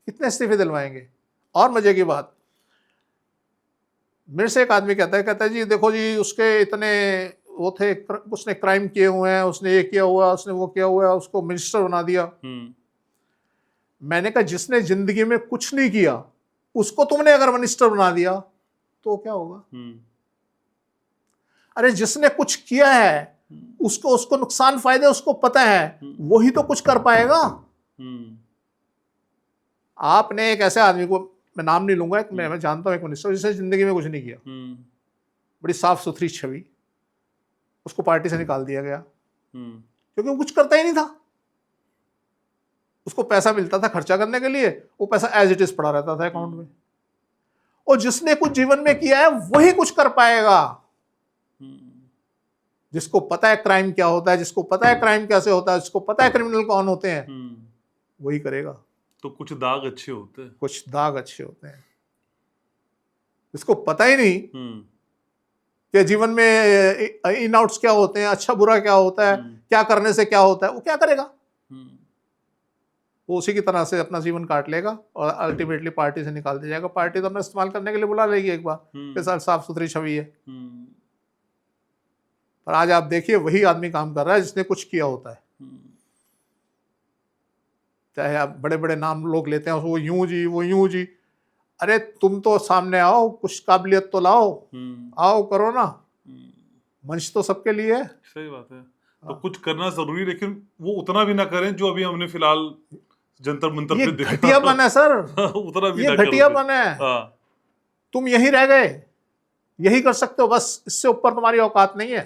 कितने इस्तीफे दिलवाएंगे? और मजे की बात, मेरे से एक आदमी कहता है जी देखो जी उसके इतने वो थे, उसने क्राइम किए हुए हैं, उसने ये किया हुआ, उसने वो किया हुआ, उसको मिनिस्टर बना दिया। मैंने कहा जिसने जिंदगी में कुछ नहीं किया उसको तुमने अगर मिनिस्टर बना दिया तो क्या होगा? अरे जिसने कुछ किया है उसको नुकसान फायदे उसको पता है, वही तो कुछ कर पाएगा। आपने एक ऐसे आदमी को, मैं नाम नहीं लूंगा, मैं जानता हूं एक मिनिस्टर जिसने जिंदगी में कुछ नहीं किया, बड़ी साफ सुथरी छवि, उसको पार्टी से निकाल दिया गया क्योंकि वो कुछ करता ही नहीं था। उसको पैसा मिलता था खर्चा करने के लिए, वो पैसा एज इट इज पड़ा रहता था अकाउंट में। और जिसने कुछ जीवन में किया है वही कुछ कर पाएगा। जिसको पता है क्राइम क्या होता है, जिसको पता है क्राइम कैसे होता है, जिसको पता है क्रिमिनल कौन होते हैं, वही करेगा। तो कुछ दाग अच्छे होते हैं, कुछ दाग अच्छे होते हैं। जिसको पता ही नहीं कि जीवन में इन आउट्स क्या होते हैं, अच्छा बुरा क्या होता है, क्या करने से क्या होता है, वो क्या करेगा? वो उसी की तरह से अपना जीवन काट लेगा और अल्टीमेटली पार्टी से निकाल दिया जाएगा। पार्टी तो हमें इस्तेमाल करने के लिए बुला लेगी एक बार, के साथ साफ सुथरी छवि है। पर आज आप देखिए वही आदमी काम कर रहा है जिसने कुछ किया होता है। चाहे आप बड़े बड़े नाम लोग लेते हैं, वो यूं जी वो यूं जी, अरे तुम तो सामने आओ, कुछ काबिलियत तो लाओ, आओ करो ना। मंच तो सबके लिए है। सही बात है। तो कुछ करना जरूरी, लेकिन वो उतना भी ना करें जो अभी हमने फिलहाल जंतर मंतर पे देखा। घटियापन है सर। उतना भी ये घटियापन है। तुम यही रह गए, यही कर सकते हो, बस इससे ऊपर तुम्हारी औकात नहीं है।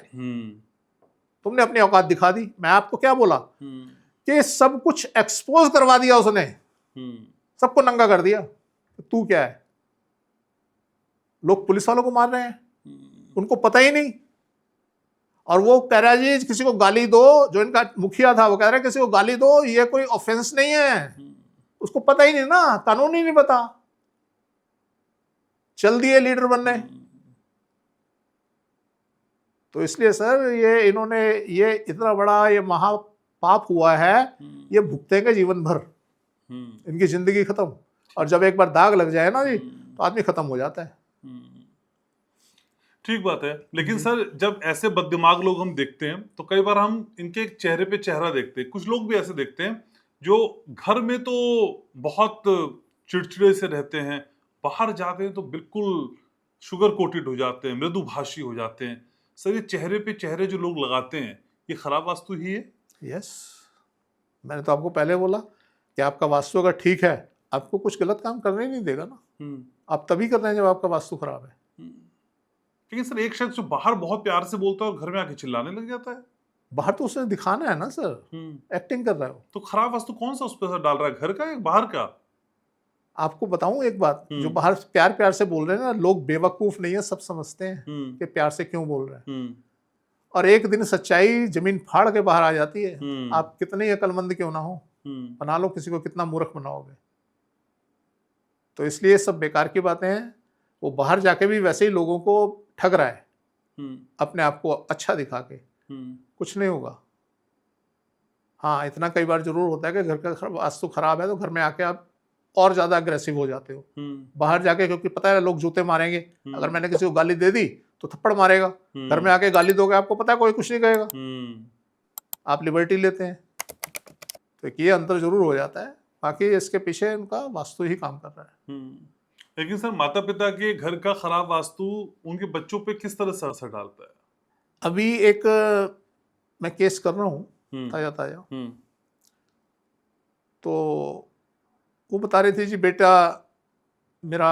तुमने अपनी औकात दिखा दी। मैं आपको क्या बोला कि सब कुछ एक्सपोज करवा दिया उसने, सबको नंगा कर दिया। तू क्या है? लोग पुलिस वालों को मार रहे हैं, उनको पता ही नहीं। और वो कह रहा है जी किसी को गाली दो, जो इनका मुखिया था वो कह रहा है किसी को गाली दो, ये कोई ऑफेंस नहीं है। उसको पता ही नहीं ना, कानून ही नहीं पता, चल दिए लीडर बनने। तो इसलिए सर ये इन्होंने ये इतना बड़ा ये महापाप हुआ है, ये भुगतेंगे जीवन भर, इनकी जिंदगी खत्म। और जब एक बार दाग लग जाए ना जी तो आदमी खत्म हो जाता है। ठीक बात है। लेकिन सर जब ऐसे बददिमाग लोग हम देखते हैं तो कई बार हम इनके चेहरे पे चेहरा देखते हैं। कुछ लोग भी ऐसे देखते हैं जो घर में तो बहुत चिड़चिड़े से रहते हैं, बाहर जाते हैं तो बिल्कुल शुगर कोटेड हो जाते हैं, मृदुभाषी हो जाते हैं। सर ये चेहरे पे चेहरे जो लोग लगाते हैं, ये खराब वास्तु ही है? यस, मैंने तो आपको पहले बोला कि आपका वास्तु अगर ठीक है आपको कुछ गलत काम करने ही नहीं देगा ना। आप तभी कर रहे हैं जब आपका वास्तु खराब है। लेकिन सर एक शख्स जो बाहर बहुत प्यार से बोलता है और घर में आके चिल्लाने लग जाता है। बाहर तो उसने दिखाना है ना सर, एक्टिंग कर रहा है। तो खराब वास्तु कौन सा उस पर असर डाल रहा है, घर का या बाहर का? आपको बताऊं एक बात, जो बाहर प्यार प्यार से बोल रहे हैं ना, लोग बेवकूफ नहीं है, सब समझते हैं कि प्यार से क्यों बोल रहे हैं। और एक दिन सच्चाई जमीन फाड़ के बाहर आ जाती है। आप कितने अक्लमंद क्यों ना हो, बना लो किसी को, कितना मूर्ख बनाओगे। तो इसलिए सब बेकार की बातें हैं। वो बाहर जाके भी वैसे ही लोगों को ठग रहा है, अपने आप को अच्छा दिखा के। कुछ नहीं होगा। हाँ इतना कई बार जरूर होता है कि घर का वास्तु खराब है तो घर में आके आप और ज्यादा अग्रेसिव हो जाते हो। बाहर जाके क्योंकि पता है लोग जूते मारेंगे, अगर मैंने किसी को गाली दे दी तो थप्पड़ मारेगा। घर में आके गाली दोगे, आपको पता है कोई कुछ नहीं कहेगा। आप लिबर्टी लेते हैं। तो ये अंतर जरूर हो जाता है, बाकी इसके पीछे उनका वास्तु ही काम कर रहा है। लेकिन सर माता पिता के घर का खराब वास्तु उनके बच्चों पे किस तरह से असर डालता है? अभी एक मैं केस कर रहा हूँ ताजा ताजा, तो वो बता रही थी जी बेटा मेरा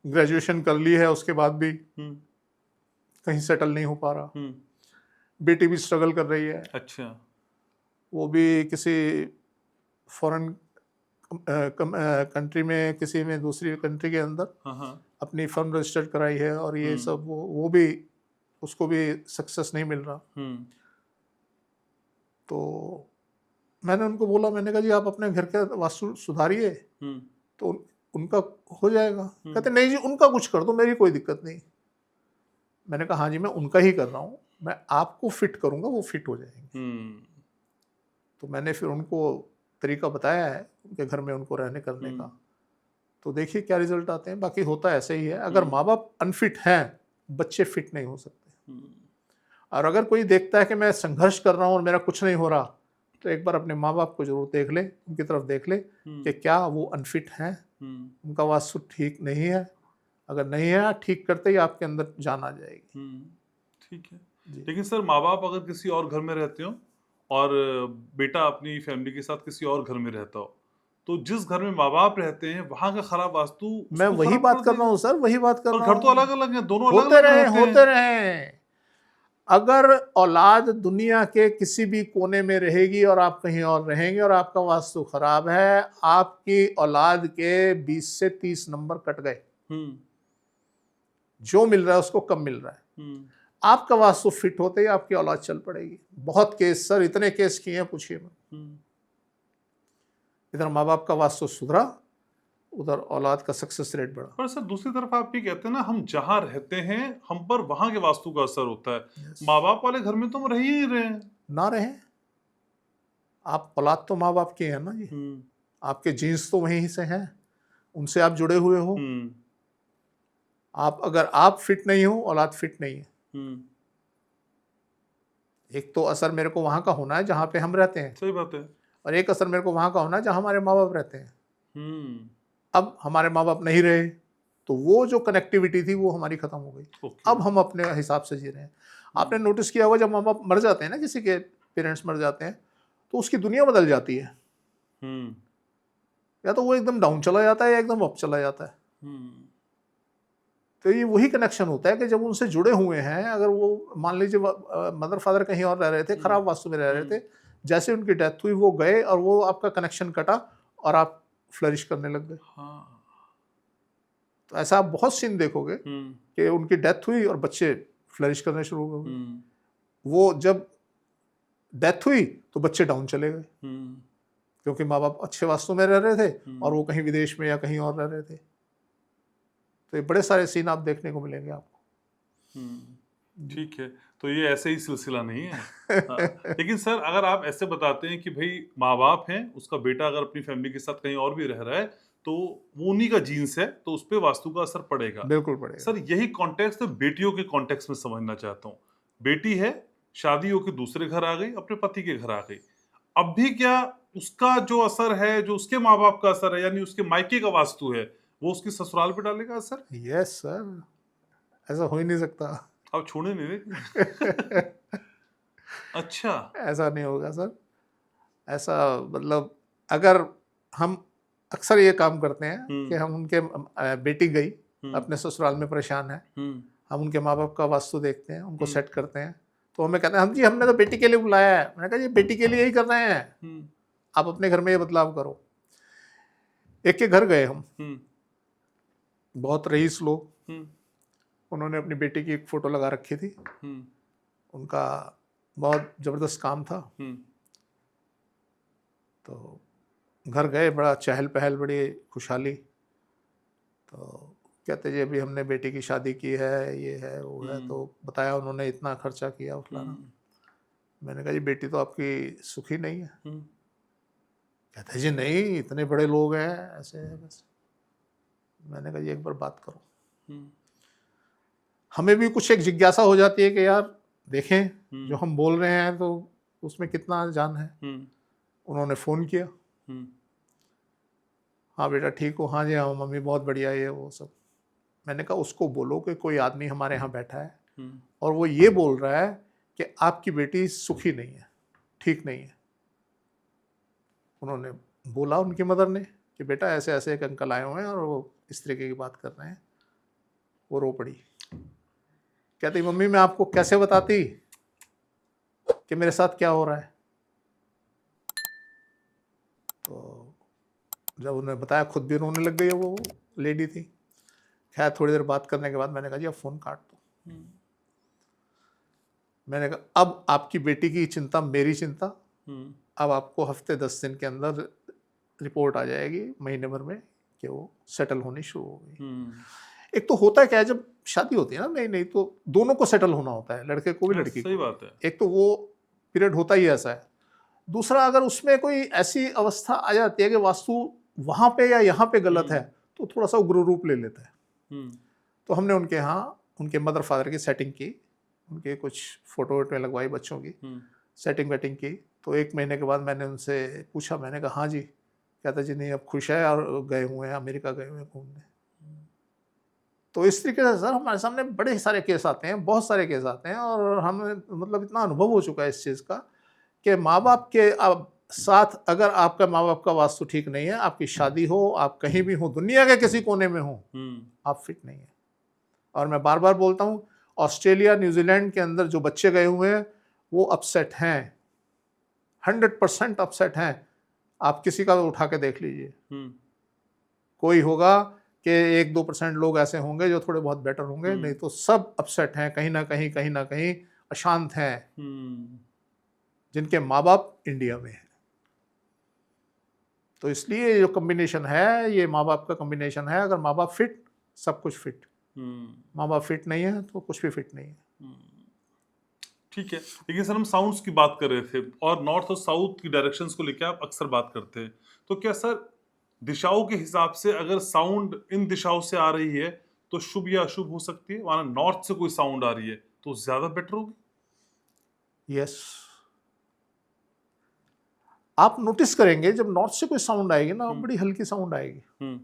ग्रेजुएशन कर ली है, उसके बाद भी कहीं सेटल नहीं हो पा रहा। बेटी भी स्ट्रगल कर रही है। अच्छा। वो भी किसी फॉरेन कंट्री में, किसी में दूसरी कंट्री के अंदर अपनी फर्म रजिस्टर्ड कराई है, और ये सब वो भी, उसको भी सक्सेस नहीं मिल रहा। तो मैंने उनको बोला, मैंने कहा जी आप अपने घर का वास्तु सुधारिए तो उनका हो जाएगा। कहते नहीं जी उनका कुछ कर दो, मेरी कोई दिक्कत नहीं। मैंने कहा हाँ जी मैं उनका ही कर रहा हूँ, मैं आपको फिट करूँगा, वो फिट हो जाएंगे। तो मैंने फिर उनको तरीका बताया है उनके घर में उनको रहने करने का, तो देखिए क्या रिजल्ट आते हैं। बाकी होता ऐसे ही है, अगर माँ बाप अनफिट हैं, बच्चे फिट नहीं हो सकते। और अगर कोई देखता है कि मैं संघर्ष कर रहा हूँ और मेरा कुछ नहीं हो रहा, तो एक बार अपने माँ बाप को जरूर देख ले, उनकी तरफ देख ले कि क्या वो अनफिट हैं, उनका वास्तु ठीक नहीं है। अगर नहीं है, ठीक करते ही आपके अंदर जान आ जाएगी। ठीक है। लेकिन सर माँ बाप अगर किसी और घर में रहते हो और बेटा अपनी फैमिली के साथ किसी और घर में रहता हो, तो जिस घर में माँ बाप रहते हैं वहां का खराब वास्तु, मैं वही बात कर रहा हूँ सर, वही बात कर रहा हूँ। घर तो अलग अलग है, दोनों अलग होते अलग रहे, रहते हैं। होते रहे। अगर औलाद दुनिया के किसी भी कोने में रहेगी और आप कहीं और रहेंगे और आपका वास्तु खराब है, आपकी औलाद के 20 से 30 नंबर कट गए। जो मिल रहा है उसको कम मिल रहा है। आपका वास्तु फिट होते ही आपकी औलाद चल पड़ेगी। बहुत केस सर, इतने केस किए हैं पूछिए मत। इधर माँ बाप का वास्तु सुधरा, उधर औलाद का सक्सेस रेट बढ़ा। पर सर दूसरी तरफ आप ये कहते हैं ना, हम जहाँ रहते हैं हम पर वहां के वास्तु का असर होता है। माँ बाप वाले घर में तो हम रह ही रहे हैं। ना रहे, आप औलाद तो माँ बाप की है ना जी। आपके जीन्स तो वहीं से हैं, उनसे आप जुड़े हुए हो। आप अगर आप फिट नहीं हो, औलाद फिट नहीं है। एक तो असर मेरे को वहां का होना है जहां पे हम रहते हैं, सही बात है, और एक असर मेरे को वहां का होना है जहां हमारे माँ बाप रहते हैं। अब हमारे माँ बाप नहीं रहे, तो वो जो कनेक्टिविटी थी वो हमारी खत्म हो गई। अब हम अपने हिसाब से जी रहे हैं। आपने नोटिस किया होगा जब माँ बाप मर जाते हैं ना, किसी के पेरेंट्स मर जाते हैं, तो उसकी दुनिया बदल जाती है। या तो वो एकदम डाउन चला जाता है या एकदम अप चला जाता है। तो ये वही कनेक्शन होता है कि जब उनसे जुड़े हुए हैं, अगर वो मान लीजिए मदर फादर कहीं और रह रहे थे, खराब वास्तु में रह रहे थे, जैसे उनकी डेथ हुई वो गए और वो आपका कनेक्शन कटा और आप फ्लरिश करने लग गए। तो ऐसा आप बहुत सीन देखोगे कि उनकी डेथ हुई और बच्चे फ्लरिश करने शुरू हो गए। वो जब डेथ हुई तो बच्चे डाउन चले गए, क्योंकि माँ बाप अच्छे वास्तु में रह रहे थे और वो कहीं विदेश में या कहीं और रह रहे थे। तो ये बड़े सारे सीन आप देखने को मिलेंगे आपको। ठीक है, तो ये ऐसे ही सिलसिला नहीं है। लेकिन सर अगर आप ऐसे बताते हैं कि भाई माँ बाप हैं, उसका बेटा अगर अपनी फैमिली के साथ कहीं और भी रह रहा है, तो वो उन्हीं का जीन्स है, तो उस पर वास्तु का असर पड़ेगा। बिल्कुल पड़ेगा सर। यही कॉन्टेक्स्ट बेटियों के कॉन्टेक्स्ट में समझना चाहता हूँ। बेटी है, शादी होकर दूसरे घर आ गई, अपने पति के घर आ गई, अब भी क्या उसका जो असर है, जो उसके माँ बाप का असर है, यानी उसके मायके का वास्तु है, वो उसकी ससुराल पे डालेगा असर? यस सर, ऐसा हो ही नहीं सकता। आप छोड़े नहीं देंगे? अच्छा, ऐसा नहीं होगा सर। ऐसा मतलब अगर हम अक्सर ये काम करते हैं कि हम उनके बेटी गई अपने ससुराल में परेशान है, हम उनके माँ बाप का वास्तु देखते हैं, उनको सेट करते हैं, तो हमें कहते हैं हम जी हमने तो बेटी के लिए बुलाया है। मैंने कहा जी बेटी के लिए ही कर रहे हैं, आप अपने घर में ये बदलाव करो। एक के घर गए हम, बहुत रईस लोग, उन्होंने अपनी बेटी की एक फोटो लगा रखी थी। उनका बहुत जबरदस्त काम था। तो घर गए, बड़ा चहल पहल, बड़ी खुशहाली। तो कहते जी अभी हमने बेटी की शादी की है, ये है वो है, तो बताया उन्होंने इतना खर्चा किया फलाना। मैंने कहा जी बेटी तो आपकी सुखी नहीं है। कहते जी नहीं, इतने बड़े लोग हैं, ऐसे है बस। मैंने कहा जी एक बार बात करो। हमें भी कुछ एक जिज्ञासा हो जाती है कि यार देखें जो हम बोल रहे हैं तो उसमें कितना जान है। उन्होंने फ़ोन किया, हाँ बेटा ठीक हो, हाँ जी हाँ मम्मी बहुत बढ़िया है वो सब। मैंने कहा उसको बोलो कि कोई आदमी हमारे यहाँ बैठा है और वो ये बोल रहा है कि आपकी बेटी सुखी नहीं है, ठीक नहीं है। उन्होंने बोला उनकी मदर ने कि बेटा ऐसे ऐसे एक अंकल आए हुए हैं और वो इस तरीके की बात कर रहे हैं। वो रो पड़ी, कहती मम्मी मैं आपको कैसे बताती कि मेरे साथ क्या हो रहा है। तो जब उन्हें बताया खुद भी रोने लग गई, वो लेडी थी। खैर थोड़ी देर बात करने के बाद मैंने कहा जी अब फ़ोन काट दो। मैंने कहा अब आपकी बेटी की चिंता मेरी चिंता, अब आपको हफ्ते 10 दिन के अंदर रिपोर्ट आ जाएगी, महीने भर में, कि वो सेटल होनी शुरू हो गई। एक तो होता है क्या है, जब शादी होती है ना नई नई तो दोनों को सेटल होना होता है, लड़के को भी लड़की को। सही बात है। एक तो वो पीरियड होता ही ऐसा है। दूसरा अगर उसमें कोई ऐसी अवस्था आ जाती है कि वास्तु वहाँ पे या यहाँ पे गलत है तो थोड़ा सा उग्र रूप ले लेता है। तो हमने उनके यहाँ उनके मदर फादर की सेटिंग की, उनके कुछ फोटो वोटो लगवाई बच्चों की, सेटिंग वेटिंग की। तो 1 महीने के बाद मैंने उनसे पूछा, मैंने कहा हाँ जी, कहता जी नहीं अब खुश है और गए हुए हैं अमेरिका गए हुए हैं घूमने। तो इस तरीके से सर हमारे सामने बड़े सारे केस आते हैं, बहुत सारे केस आते हैं और हमें मतलब इतना अनुभव हो चुका है इस चीज़ का कि माँ बाप के साथ अगर आपका माँ बाप का वास्तु ठीक नहीं है, आपकी शादी हो, आप कहीं भी हो, दुनिया के किसी कोने में हो, आप फिट नहीं है। और मैं बार बार बोलता हूँ, ऑस्ट्रेलिया न्यूजीलैंड के अंदर जो बच्चे गए हुए हैं वो अपसेट हैं, 100% अपसेट हैं। आप किसी का उठा के देख लीजिए, कोई होगा कि 1-2% लोग ऐसे होंगे जो थोड़े बहुत बेटर होंगे, नहीं तो सब अपसेट हैं, कहीं ना कहीं अशांत हैं, जिनके माँ बाप इंडिया में हैं। तो इसलिए जो कॉम्बिनेशन है ये माँ बाप का कॉम्बिनेशन है। अगर माँ बाप फिट, सब कुछ फिट। माँ बाप फिट नहीं है तो कुछ भी फिट नहीं है। ठीक है, लेकिन सर हम साउंड्स की बात कर रहे थे और नॉर्थ और साउथ की डायरेक्शंस को लेकर आप अक्सर बात करते हैं, तो क्या सर दिशाओं के हिसाब से अगर साउंड इन दिशाओं से आ रही है तो शुभ या अशुभ हो सकती है? माना नॉर्थ से कोई साउंड आ रही है तो ज्यादा बेटर होगी? यस, आप नोटिस करेंगे जब नॉर्थ से कोई साउंड आएगी ना, बड़ी हल्की साउंड आएगी,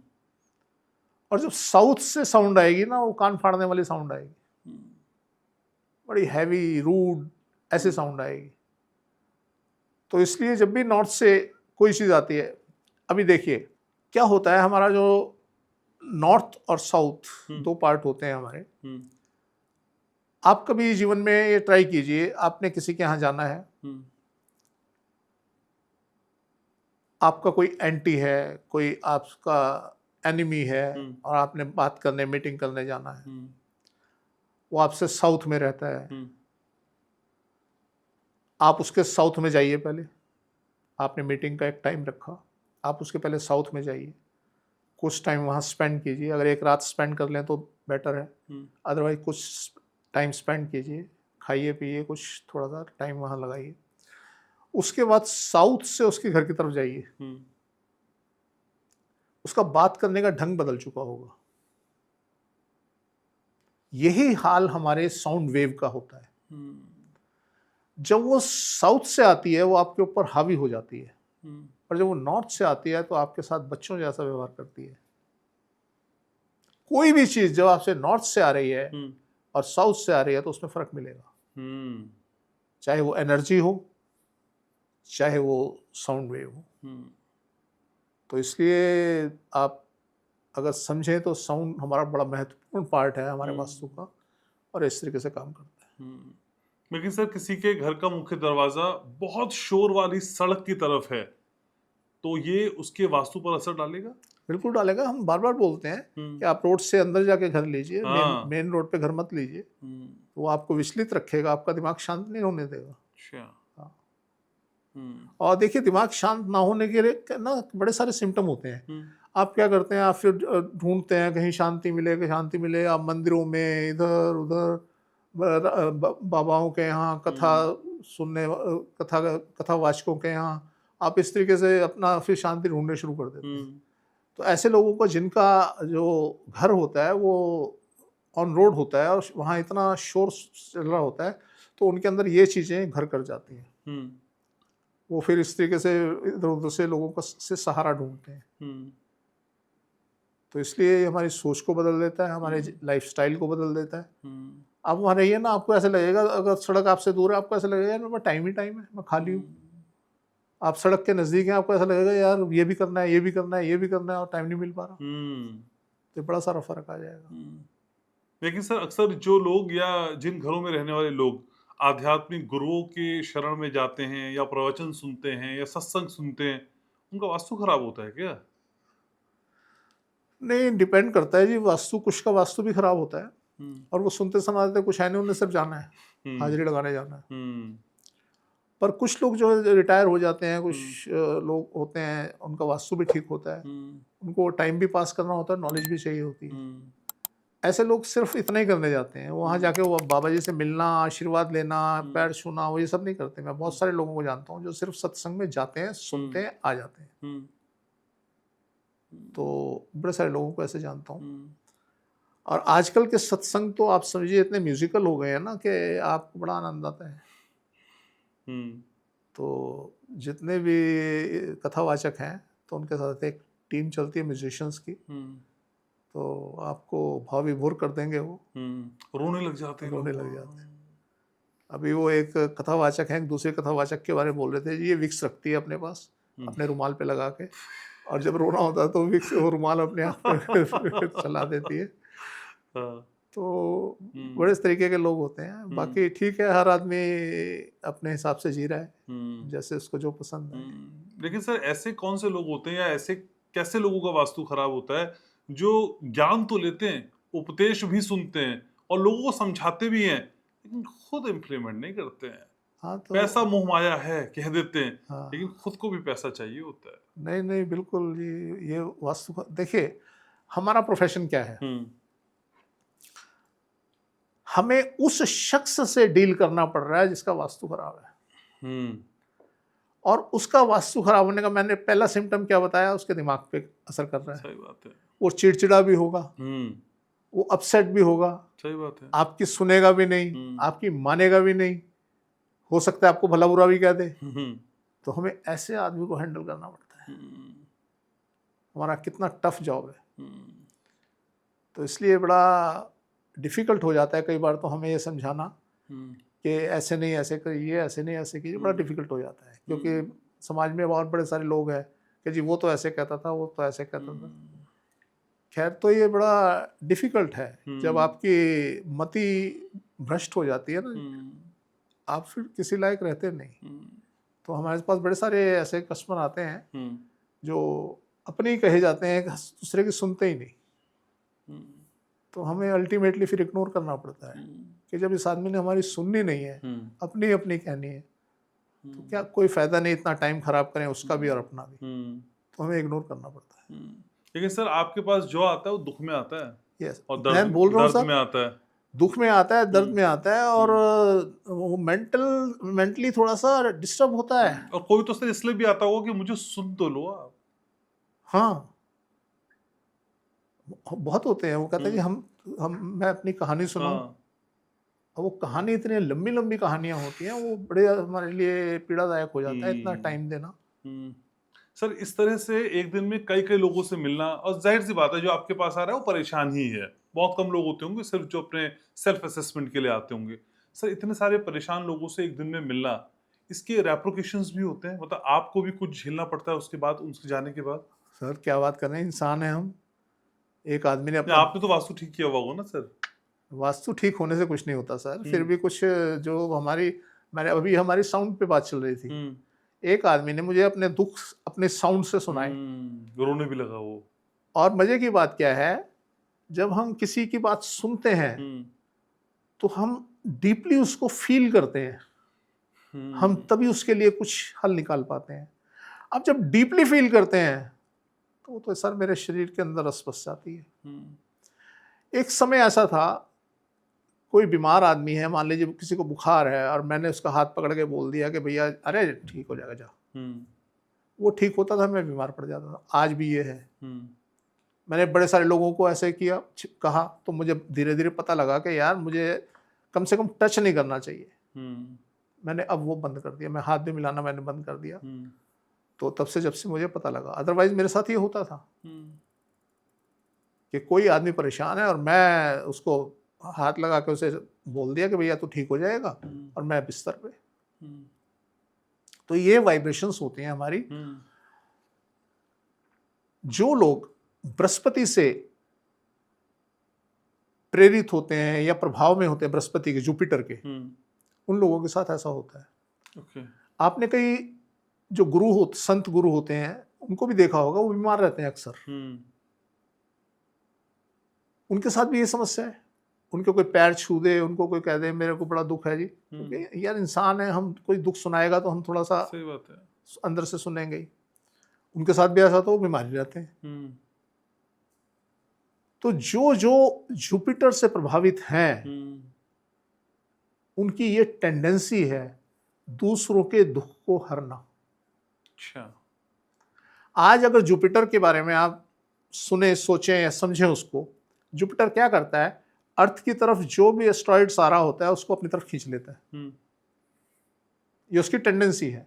और जब साउथ से साउंड आएगी ना, वो कान फाड़ने वाली साउंड आएगी, बड़ी हैवी रूड ऐसे साउंड आएगी। तो इसलिए जब भी नॉर्थ से कोई चीज़ आती है, अभी देखिए क्या होता है, हमारा जो नॉर्थ और साउथ 2 पार्ट होते हैं हमारे। आप कभी जीवन में ये ट्राई कीजिए, आपने किसी के यहाँ जाना है, आपका कोई एंटी है, कोई आपका एनिमी है, और आपने बात करने, मीटिंग करने जाना है, वो आपसे साउथ में रहता है, आप उसके साउथ में जाइए। पहले आपने मीटिंग का एक टाइम रखा, आप उसके पहले साउथ में जाइए, कुछ टाइम वहाँ स्पेंड कीजिए। अगर एक रात स्पेंड कर लें तो बेटर है, अदरवाइज कुछ टाइम स्पेंड कीजिए, खाइए पिए, कुछ थोड़ा सा टाइम वहाँ लगाइए। उसके बाद साउथ से उसके घर की तरफ जाइए, उसका बात करने का ढंग बदल चुका होगा। यही हाल हमारे साउंड वेव का होता है। जब वो साउथ से आती है वो आपके ऊपर हावी हो जाती है, और जब वो नॉर्थ से आती है तो आपके साथ बच्चों जैसा व्यवहार करती है। कोई भी चीज जब आपसे नॉर्थ से आ रही है और साउथ से आ रही है तो उसमें फर्क मिलेगा, चाहे वो एनर्जी हो, चाहे वो साउंड वेव हो। तो इसलिए आप अगर समझें तो साउंड हमारा बड़ा महत्वपूर्ण पार्ट है हमारे वास्तु का, और इस तरीके से काम करता है। लेकिन सर किसी के घर का मुख्य दरवाजा बहुत शोर वाली सड़क की तरफ है, तो ये उसके वास्तु पर असर डालेगा? बिल्कुल डालेगा। हम बार बार बोलते हैं कि आप रोड से अंदर जाके घर लीजिए, मेन रोड पे घर मत लीजिए, वो आपको विचलित रखेगा, आपका दिमाग शांत नहीं होने देगा। और देखिए दिमाग शांत ना होने के लिए ना बड़े सारे सिम्टम होते हैं। आप क्या करते हैं, आप फिर ढूंढते हैं कहीं शांति मिले, कहीं शांति मिले। आप मंदिरों में इधर उधर, बाबाओं के यहाँ कथा सुनने, कथावाचकों के यहाँ, आप इस तरीके से अपना फिर शांति ढूंढने शुरू कर देते हैं। तो ऐसे लोगों को जिनका जो घर होता है वो ऑन रोड होता है और वहाँ इतना शोर चल रहा होता है, तो उनके अंदर ये चीज़ें घर कर जाती हैं। वो फिर इस तरीके से इधर उधर से लोगों का से सहारा ढूंढते हैं। तो इसलिए ये हमारी सोच को बदल देता है, हमारे लाइफस्टाइल को बदल देता है। आप वहाँ रहिए ना, आपको ऐसा लगेगा, अगर सड़क आपसे दूर है आपको ऐसा लगेगा यार मैं टाइम ही टाइम है, मैं खाली हूँ। आप सड़क के नज़दीक हैं, आपको ऐसा लगेगा यार ये भी करना है, ये भी करना है, ये भी करना है, और टाइम नहीं मिल पा रहा। तो बड़ा सारा फर्क आ जाएगा। लेकिन सर अक्सर जो लोग या जिन घरों में रहने वाले लोग आध्यात्मिक गुरुओं के शरण में जाते हैं या प्रवचन सुनते हैं या सत्संग सुनते हैं, उनका वास्तु खराब होता है क्या? नहीं, डिपेंड करता है जी। वास्तु, कुछ का वास्तु भी खराब होता है और वो सुनते समाते कुछ है नहीं, उन्हें सिर्फ जाना है, हाजिरी लगाने जाना है। पर कुछ लोग जो है रिटायर हो जाते हैं, कुछ लोग होते हैं उनका वास्तु भी ठीक होता है, उनको टाइम भी पास करना होता है, नॉलेज भी चाहिए होती है। ऐसे लोग सिर्फ इतना ही करने जाते हैं, वहाँ जाके वो बाबा जी से मिलना, आशीर्वाद लेना, पैर छूना, वो ये सब नहीं करते। मैं बहुत सारे लोगों को जानता हूँ जो सिर्फ सत्संग में जाते हैं, सुनते हैं, आ जाते हैं। तो बड़े सारे लोगों को ऐसे जानता हूँ। और आजकल के सत्संग तो आप समझिए इतने म्यूजिकल हो गए हैं ना कि आपको बड़ा आनंद आता है। तो जितने भी कथावाचक हैं तो उनके साथ एक टीम चलती है म्यूजिशियंस की, तो आपको भाव विभोर कर देंगे। वो रोने लग जाते हैं। अभी वो एक कथावाचक है, एक दूसरे कथावाचक के बारे में बोल रहे थे, ये विक्स रखती है अपने पास, अपने रुमाल पे लगा के, और जब रोना होता है तो विक्स वो रुमाल अपने आप पे चला देती है। तो बड़े इस तरीके के लोग होते हैं। बाकी ठीक है, हर आदमी अपने हिसाब से जी रहा है, जैसे उसको जो पसंद है। लेकिन सर ऐसे कौन से लोग होते हैं या ऐसे कैसे लोगों का वास्तु खराब होता है जो ज्ञान तो लेते हैं, उपदेश भी सुनते हैं और लोगों को समझाते भी हैं, लेकिन खुद इम्प्लीमेंट नहीं करते हैं? हाँ, तो पैसा मोह माया है कह देते हैं, हाँ, लेकिन खुद को भी पैसा चाहिए होता है। नहीं नहीं, बिल्कुल ये वास्तु देखिए, हमारा प्रोफेशन क्या है, हमें उस शख्स से डील करना पड़ रहा है जिसका वास्तु खराब है। और उसका वास्तु खराब होने का मैंने पहला सिम्टम क्या बताया, उसके दिमाग पे असर कर रहा है। सही बात है। वो चिड़चिड़ा भी होगा, वो अपसेट भी होगा, सही बात है। आपकी सुनेगा भी नहीं, आपकी मानेगा भी नहीं, हो सकता है आपको भला बुरा भी कह दे। तो हमें ऐसे आदमी को हैंडल करना पड़ता है। हमारा कितना टफ जॉब है। तो इसलिए बड़ा डिफ़िकल्ट हो जाता है कई बार तो हमें ये समझाना कि ऐसे नहीं ऐसे करिए, ऐसे नहीं ऐसे कीजिए। बड़ा डिफ़िकल्ट हो जाता है, क्योंकि समाज में बहुत बड़े सारे लोग हैं कि जी वो तो ऐसे कहता था, वो तो ऐसे कहता था। खैर, तो ये बड़ा डिफ़िकल्ट है जब आपकी मति भ्रष्ट हो जाती है ना, आप फिर किसी लायक रहते नहीं। तो हमारे पास बड़े सारे ऐसे कस्टमर आते हैं जो अपने ही कहे जाते हैं, दूसरे की सुनते ही नहीं। तो हमें अल्टीमेटली फिर इग्नोर करना पड़ता है कि जब इस आदमी ने हमारी सुननी नहीं है, अपनी अपनी कहनी है, तो क्या कोई फ़ायदा नहीं इतना टाइम ख़राब करें उसका भी और अपना भी। तो हमें इग्नोर करना पड़ता है। लेकिन सर आपके पास जो आता है वो दुख में आता है। यस, और मैं बोल रहा हूँ सर, में आता है, दुख में आता है, दर्द में आता है, और वो मेंटली थोड़ा सा डिस्टर्ब होता है। और कोई तो सर इसलिए भी आता होगा कि मुझे सुन तो लो आप। हाँ, बहुत होते हैं। वो कहते हैं कि मैं अपनी कहानी सुनाऊं। और वो कहानी इतनी लंबी लंबी कहानियां होती हैं, वो बड़े हमारे लिए पीड़ादायक हो जाता है इतना टाइम देना। सर इस तरह से एक दिन में कई कई लोगों से मिलना, और जाहिर सी बात है जो आपके पास आ रहा है वो परेशान ही है। बहुत कम लोग होते होंगे सिर्फ जो अपने सेल्फ असेसमेंट के लिए आते होंगे। सर इतने सारे परेशान लोगों से एक दिन में मिलना, इसके रेप्रिकेशंस भी होते हैं, मतलब आपको भी कुछ झेलना पड़ता है उसके बाद, उनसे जाने के बाद? सर क्या बात कर रहे हैं, इंसान है हम। एक आदमी ने अपना, आपने तो वास्तु ठीक किया हुआ होगा ना सर? वास्तु ठीक होने से कुछ नहीं होता सर। फिर भी कुछ जो मैंने अभी हमारी साउंड पे बात चल रही थी, एक आदमी ने मुझे अपने दुख अपने साउंड से सुनाए, रोने भी लगा वो। और मजे की बात क्या है, जब हम किसी की बात सुनते हैं तो हम डीपली उसको फील करते हैं, हम तभी उसके लिए कुछ हल निकाल पाते हैं। अब जब डीपली फील करते हैं तो सर मेरे शरीर के अंदर रस बस जाती है। एक समय ऐसा था, कोई बीमार आदमी है, मान लीजिए किसी को बुखार है, और मैंने उसका हाथ पकड़ के बोल दिया कि भैया अरे ठीक हो जाएगा, जा। वो ठीक होता था, मैं बीमार पड़ जाता था। आज भी ये है। मैंने बड़े सारे लोगों को ऐसे कहा, तो मुझे धीरे धीरे पता लगा कि यार मुझे कम से कम टच नहीं करना चाहिए। मैंने अब वो बंद कर दिया, मैं हाथ भी मिलाना मैंने बंद कर दिया। तो तब से जब से मुझे पता लगा, अदरवाइज मेरे साथ ये होता था कि कोई आदमी परेशान है और मैं उसको हाथ लगा के उसे बोल दिया कि भैया तू ठीक हो जाएगा, और मैं बिस्तर पे। तो ये वाइब्रेशंस होती हैं हमारी। जो लोग बृहस्पति से प्रेरित होते हैं या प्रभाव में होते हैं बृहस्पति के, जुपिटर के, उन लोगों के साथ ऐसा होता है। आपने कई जो गुरु होते, संत गुरु होते हैं, उनको भी देखा होगा, वो बीमार रहते हैं अक्सर। उनके साथ भी ये समस्या है। उनको कोई पैर छू दे, उनको कोई कह दे मेरे को बड़ा दुख है जी, क्योंकि यार इंसान है, हम कोई दुख सुनाएगा तो हम थोड़ा सा सही बात है अंदर से सुनेंगे ही। उनके साथ भी ऐसा, तो वो बीमारी रहते हैं। तो जो जो जुपिटर से प्रभावित हैं, उनकी ये टेंडेंसी है दूसरों के दुख को हरना। अच्छा। आज अगर जुपिटर के बारे में आप सुने, सोचें या समझें उसको, जुपिटर क्या करता है, अर्थ की तरफ जो भी एस्ट्रॉइड्स आ रहा होता है उसको अपनी तरफ खींच लेता है। ये उसकी टेंडेंसी है।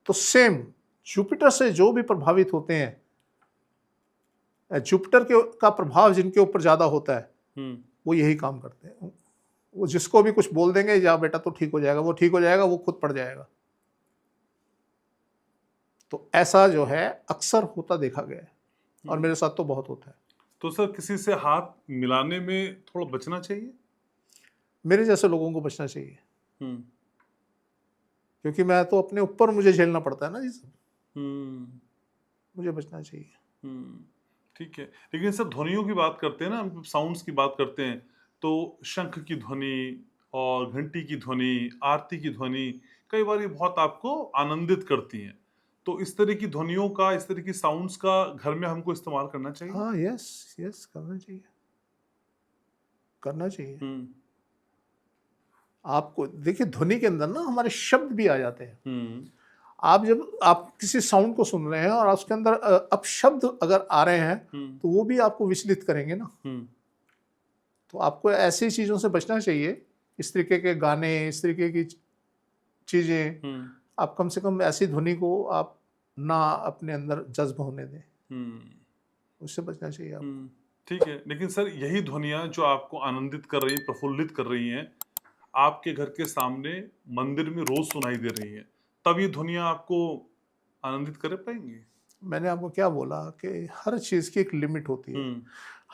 तो सेम जुपिटर से जो भी प्रभावित होते हैं, जुपिटर का प्रभाव जिनके ऊपर ज्यादा होता है, वो यही काम करते हैं। वो जिसको भी कुछ बोल देंगे, जा बेटा तो ठीक हो जाएगा, वो ठीक हो जाएगा, वो खुद पड़ जाएगा। तो ऐसा जो है अक्सर होता देखा गया है, और मेरे साथ तो बहुत होता है। तो सर किसी से हाथ मिलाने में थोड़ा बचना चाहिए? मेरे जैसे लोगों को बचना चाहिए, क्योंकि मैं तो अपने ऊपर मुझे झेलना पड़ता है ना जी सब। मुझे बचना चाहिए। ठीक है। लेकिन सर ध्वनियों की बात करते हैं ना, साउंड्स की बात करते हैं, तो शंख की ध्वनि और घंटी की ध्वनि, आरती की ध्वनि कई बार ये बहुत आपको आनंदित करती हैं। तो इस तरह की ध्वनियों का, इस तरह की साउंड्स का घर में हमको इस्तेमाल करना चाहिए? हाँ, यस करना चाहिए, करना चाहिए। आपको देखिए, ध्वनि के अंदर ना हमारे शब्द भी आ जाते हैं। जब आप किसी साउंड को सुन रहे हैं और उसके अंदर अपशब्द अगर आ रहे हैं, तो वो भी आपको विचलित करेंगे ना। तो आपको ऐसी चीजों से बचना चाहिए, इस तरीके के गाने, इस तरीके की चीजें। आप कम से कम ऐसी ध्वनि को आप ना अपने अंदर जज्ब होने दें, उससे बचना चाहिए आपको। ठीक है। लेकिन सर यही ध्वनियां जो आपको आनंदित कर रही हैं, प्रफुल्लित कर रही हैं, आपके घर के सामने मंदिर में रोज सुनाई दे रही हैं, तब ये ध्वनियां आपको आनंदित कर पाएंगी? मैंने आपको क्या बोला कि हर चीज की एक लिमिट होती है।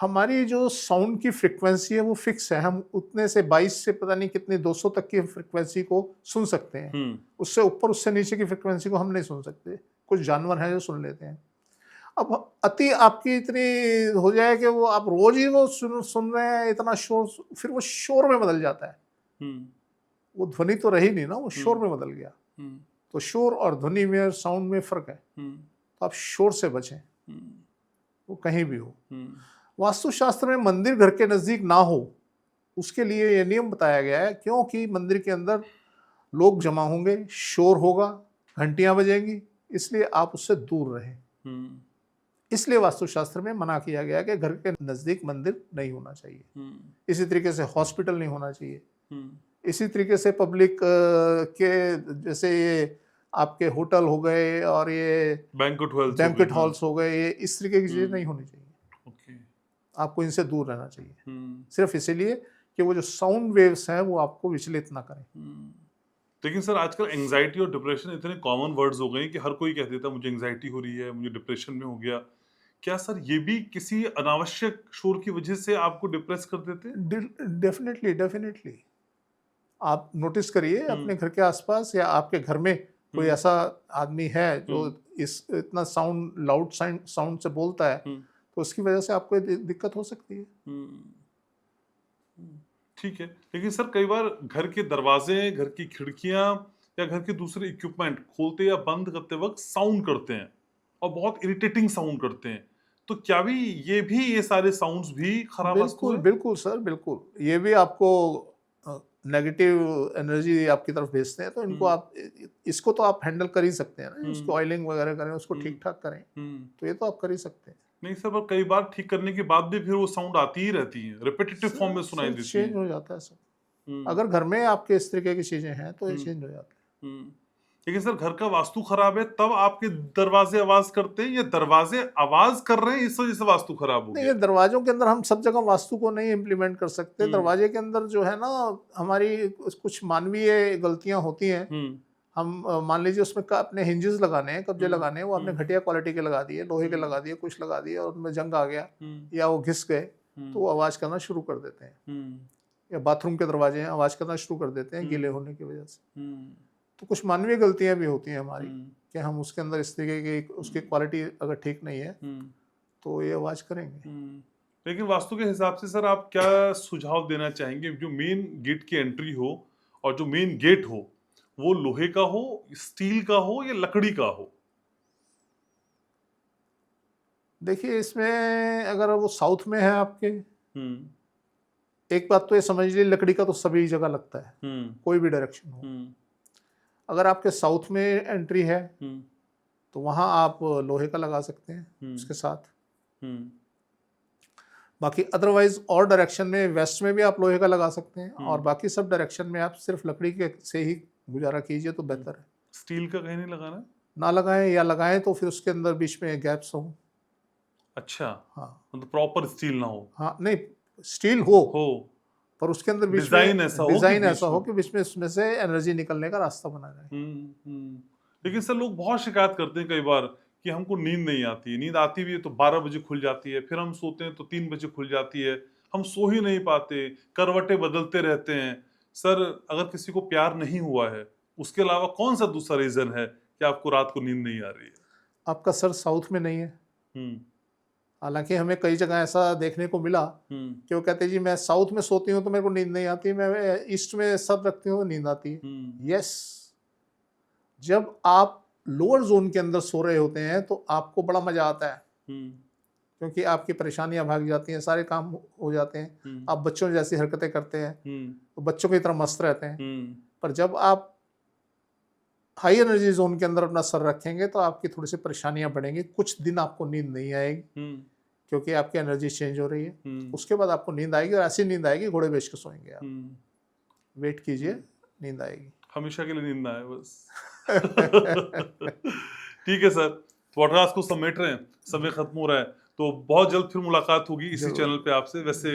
हमारी जो साउंड की फ्रिक्वेंसी है वो फिक्स है। हम उतने से 22 से पता नहीं कितने 200 तक की फ्रिक्वेंसी को सुन सकते हैं। उससे ऊपर, उससे नीचे की फ्रिक्वेंसी को हम नहीं सुन सकते। कुछ जानवर हैं जो सुन लेते हैं। अब अति आपकी इतनी हो जाए कि वो आप रोज ही वो सुन रहे हैं, इतना शोर, फिर वो शोर में बदल जाता है। वो ध्वनि तो रही नहीं ना, वो शोर में बदल गया। तो शोर और ध्वनि में, साउंड में फर्क है। तो आप शोर से बचें, वो कहीं भी हो। वास्तुशास्त्र में मंदिर घर के नजदीक ना हो, उसके लिए ये नियम बताया गया है, क्योंकि मंदिर के अंदर लोग जमा होंगे, शोर होगा, घंटियां बजेंगी, इसलिए आप उससे दूर रहें। इसलिए वास्तुशास्त्र में मना किया गया कि घर के नजदीक मंदिर नहीं होना चाहिए। इसी तरीके से हॉस्पिटल नहीं होना चाहिए। इसी तरीके से पब्लिक के, जैसे ये आपके होटल हो गए और ये बैंक्वेट हॉल्स हो गए, ये इस तरीके की चीजें नहीं होनी चाहिए। आपको इनसे दूर रहना चाहिए, सिर्फ इसीलिए कि वो जो साउंड वेव्स हैं वो आपको विचलित ना करें। लेकिन सर आजकल एंजाइटी और डिप्रेशन इतने कॉमन वर्ड्स हो गए कि हर कोई कह देता है मुझे एंजाइटी हो रही है, मुझे डिप्रेशन में हो गया। क्या सर ये भी किसी अनावश्यक शोर की वजह से आपको डिप्रेस कर देते हैं? डेफिनेटली आप नोटिस करिए अपने घर के आसपास, या आपके घर में कोई ऐसा आदमी है जो इस इतना लाउड साउंड से बोलता है, तो उसकी वजह से आपको दिक्कत हो सकती है। ठीक है। लेकिन सर कई बार घर के दरवाजे, घर की खिड़कियां या घर के दूसरे इक्विपमेंट खोलते या बंद करते वक्त साउंड करते हैं और बहुत इरिटेटिंग साउंड करते हैं, तो क्या ये सारे साउंड्स भी खराब वस्तु है? बिल्कुल सर, बिल्कुल। ये भी आपको नेगेटिव एनर्जी आपकी तरफ भेजते हैं। तो इनको आप, इसको तो आप हैंडल कर ही सकते हैं ना, उसको ऑयलिंग वगैरह करें, उसको ठीक ठाक करें, तो ये तो आप कर ही सकते हैं। नहीं सर, पर कई बार ठीक करने के बाद भी फिर वो साउंड आती ही रहती है, रिपीटेटिव फॉर्म में सुनाई देती है। चेंज हो जाता है सब। अगर घर में आपके इस तरीके की चीजें हैं तो ये चेंज हो जाते हैं। लेकिन सर घर का वास्तु खराब है तब आपके दरवाजे आवाज करते हैं या दरवाजे आवाज कर रहे हैं इस वजह से वास्तु खराब हो नहीं, गया? ये दरवाजों के अंदर हम सब जगह वास्तु को नहीं इम्प्लीमेंट कर सकते। दरवाजे के अंदर जो है ना हमारी कुछ मानवीय गलतियां होती हैं। हम मान लीजिए उसमें अपने हिंजेस लगाने हैं, कब्जे लगाने हैं, वो हमने घटिया क्वालिटी के लगा दिए, लोहे के लगा दिए, कुछ लगा दिए और उनमें जंग आ गया या वो घिस गए तो वो आवाज करना शुरू कर देते हैं। या बाथरूम के दरवाजे हैं आवाज करना शुरू कर देते हैं गीले होने की वजह से। तो कुछ मानवीय गलतियां भी होती हैं हमारी कि हम उसके अंदर इस तरीके की उसकी क्वालिटी अगर ठीक नहीं है तो ये आवाज करेंगे। लेकिन वास्तु के हिसाब से सर आप क्या सुझाव देना चाहेंगे? जो मेन गेट की एंट्री हो और जो मेन गेट हो वो लोहे का हो, स्टील का हो या लकड़ी का हो? देखिए इसमें अगर वो साउथ में है आपके, एक बात तो ये समझ लीजिए लकड़ी का तो सभी जगह लगता है, कोई भी डायरेक्शन हो। अगर आपके साउथ में एंट्री है तो वहां आप लोहे का लगा सकते हैं उसके साथ। बाकी अदरवाइज और डायरेक्शन में वेस्ट में भी आप लोहे का लगा सकते हैं और बाकी सब डायरेक्शन में आप सिर्फ लकड़ी के से ही गुजारा कीजिए तो बेहतर है। स्टील का कहीं नहीं लगाना? ना लगाएं या लगाएं तो फिर उसके अंदर बीच में गैप्स हो। अच्छा, हाँ मतलब प्रॉपर स्टील ना हो। हाँ नहीं, स्टील हो पर उसके अंदर बीच डिजाइन में ऐसा हो कि बीच में उसमें से एनर्जी निकलने का रास्ता बना जाए। लेकिन सर लोग बहुत शिकायत करते हैं कई बार कि हमको नींद नहीं आती, नींद आती भी है तो 12 बजे खुल जाती है, फिर हम सोते हैं तो 3 बजे खुल जाती है, हम सो ही नहीं पाते, करवटें बदलते रहते हैं। सर अगर किसी को प्यार नहीं हुआ है उसके अलावा कौन सा दूसरा रीजन है कि आपको रात को नींद नहीं आ रही है? आपका सर साउथ में नहीं है। हालांकि हमें कई जगह ऐसा देखने को मिला कि वो कहते हैं जी मैं साउथ में सोती हूँ तो मेरे को नींद नहीं आती, मैं ईस्ट में सर रखती हूँ तो नींद आती है। यस, जब आप लोअर जोन के अंदर सो रहे होते हैं तो आपको बड़ा मजा आता है क्योंकि आपकी परेशानियां भाग जाती हैं, सारे काम हो जाते हैं, आप बच्चों जैसी हरकतें करते हैं तो बच्चों की तरह मस्त रहते हैं। पर जब आप हाई एनर्जी जोन के अंदर अपना सर रखेंगे तो आपकी थोड़ी सी परेशानियां बढ़ेंगी, कुछ दिन आपको नींद नहीं आएगी क्योंकि आपकी एनर्जी चेंज हो रही है। उसके बाद आपको नींद आएगी और ऐसी नींद आएगी घोड़े बेच के सोएंगे आप। वेट कीजिए, नींद आएगी। हमेशा के लिए नींद ना आए बस। ठीक है सर, पॉडकास्ट को समेट रहे हैं, समय खत्म हो रहा है तो बहुत जल्द फिर मुलाकात होगी इसी चैनल पे आपसे। वैसे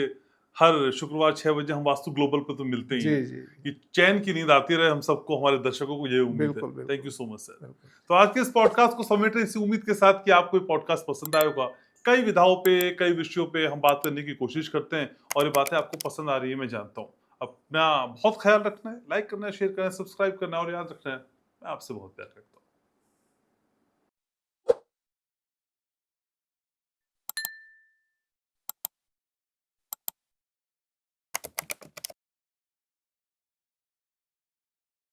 हर शुक्रवार 6 बजे हम वास्तु ग्लोबल पे तो मिलते ही हैं। कि चैन की नींद आती रहे हम सबको, हमारे दर्शकों को ये उम्मीद है। Thank you so much sir. तो आज के इस पॉडकास्ट को समेट रहे इसी उम्मीद के साथ कि आपको ये पॉडकास्ट पसंद आया होगा। कई विधाओं पे, कई विषयों पे हम बात करने की कोशिश करते हैं और ये बातें आपको पसंद आ रही है, मैं जानता हूँ। अपना बहुत ख्याल रखना है, लाइक करना है, शेयर करना है, सब्सक्राइब करना है और याद रखना है मैं आपसे बहुत प्यार करता हूँ।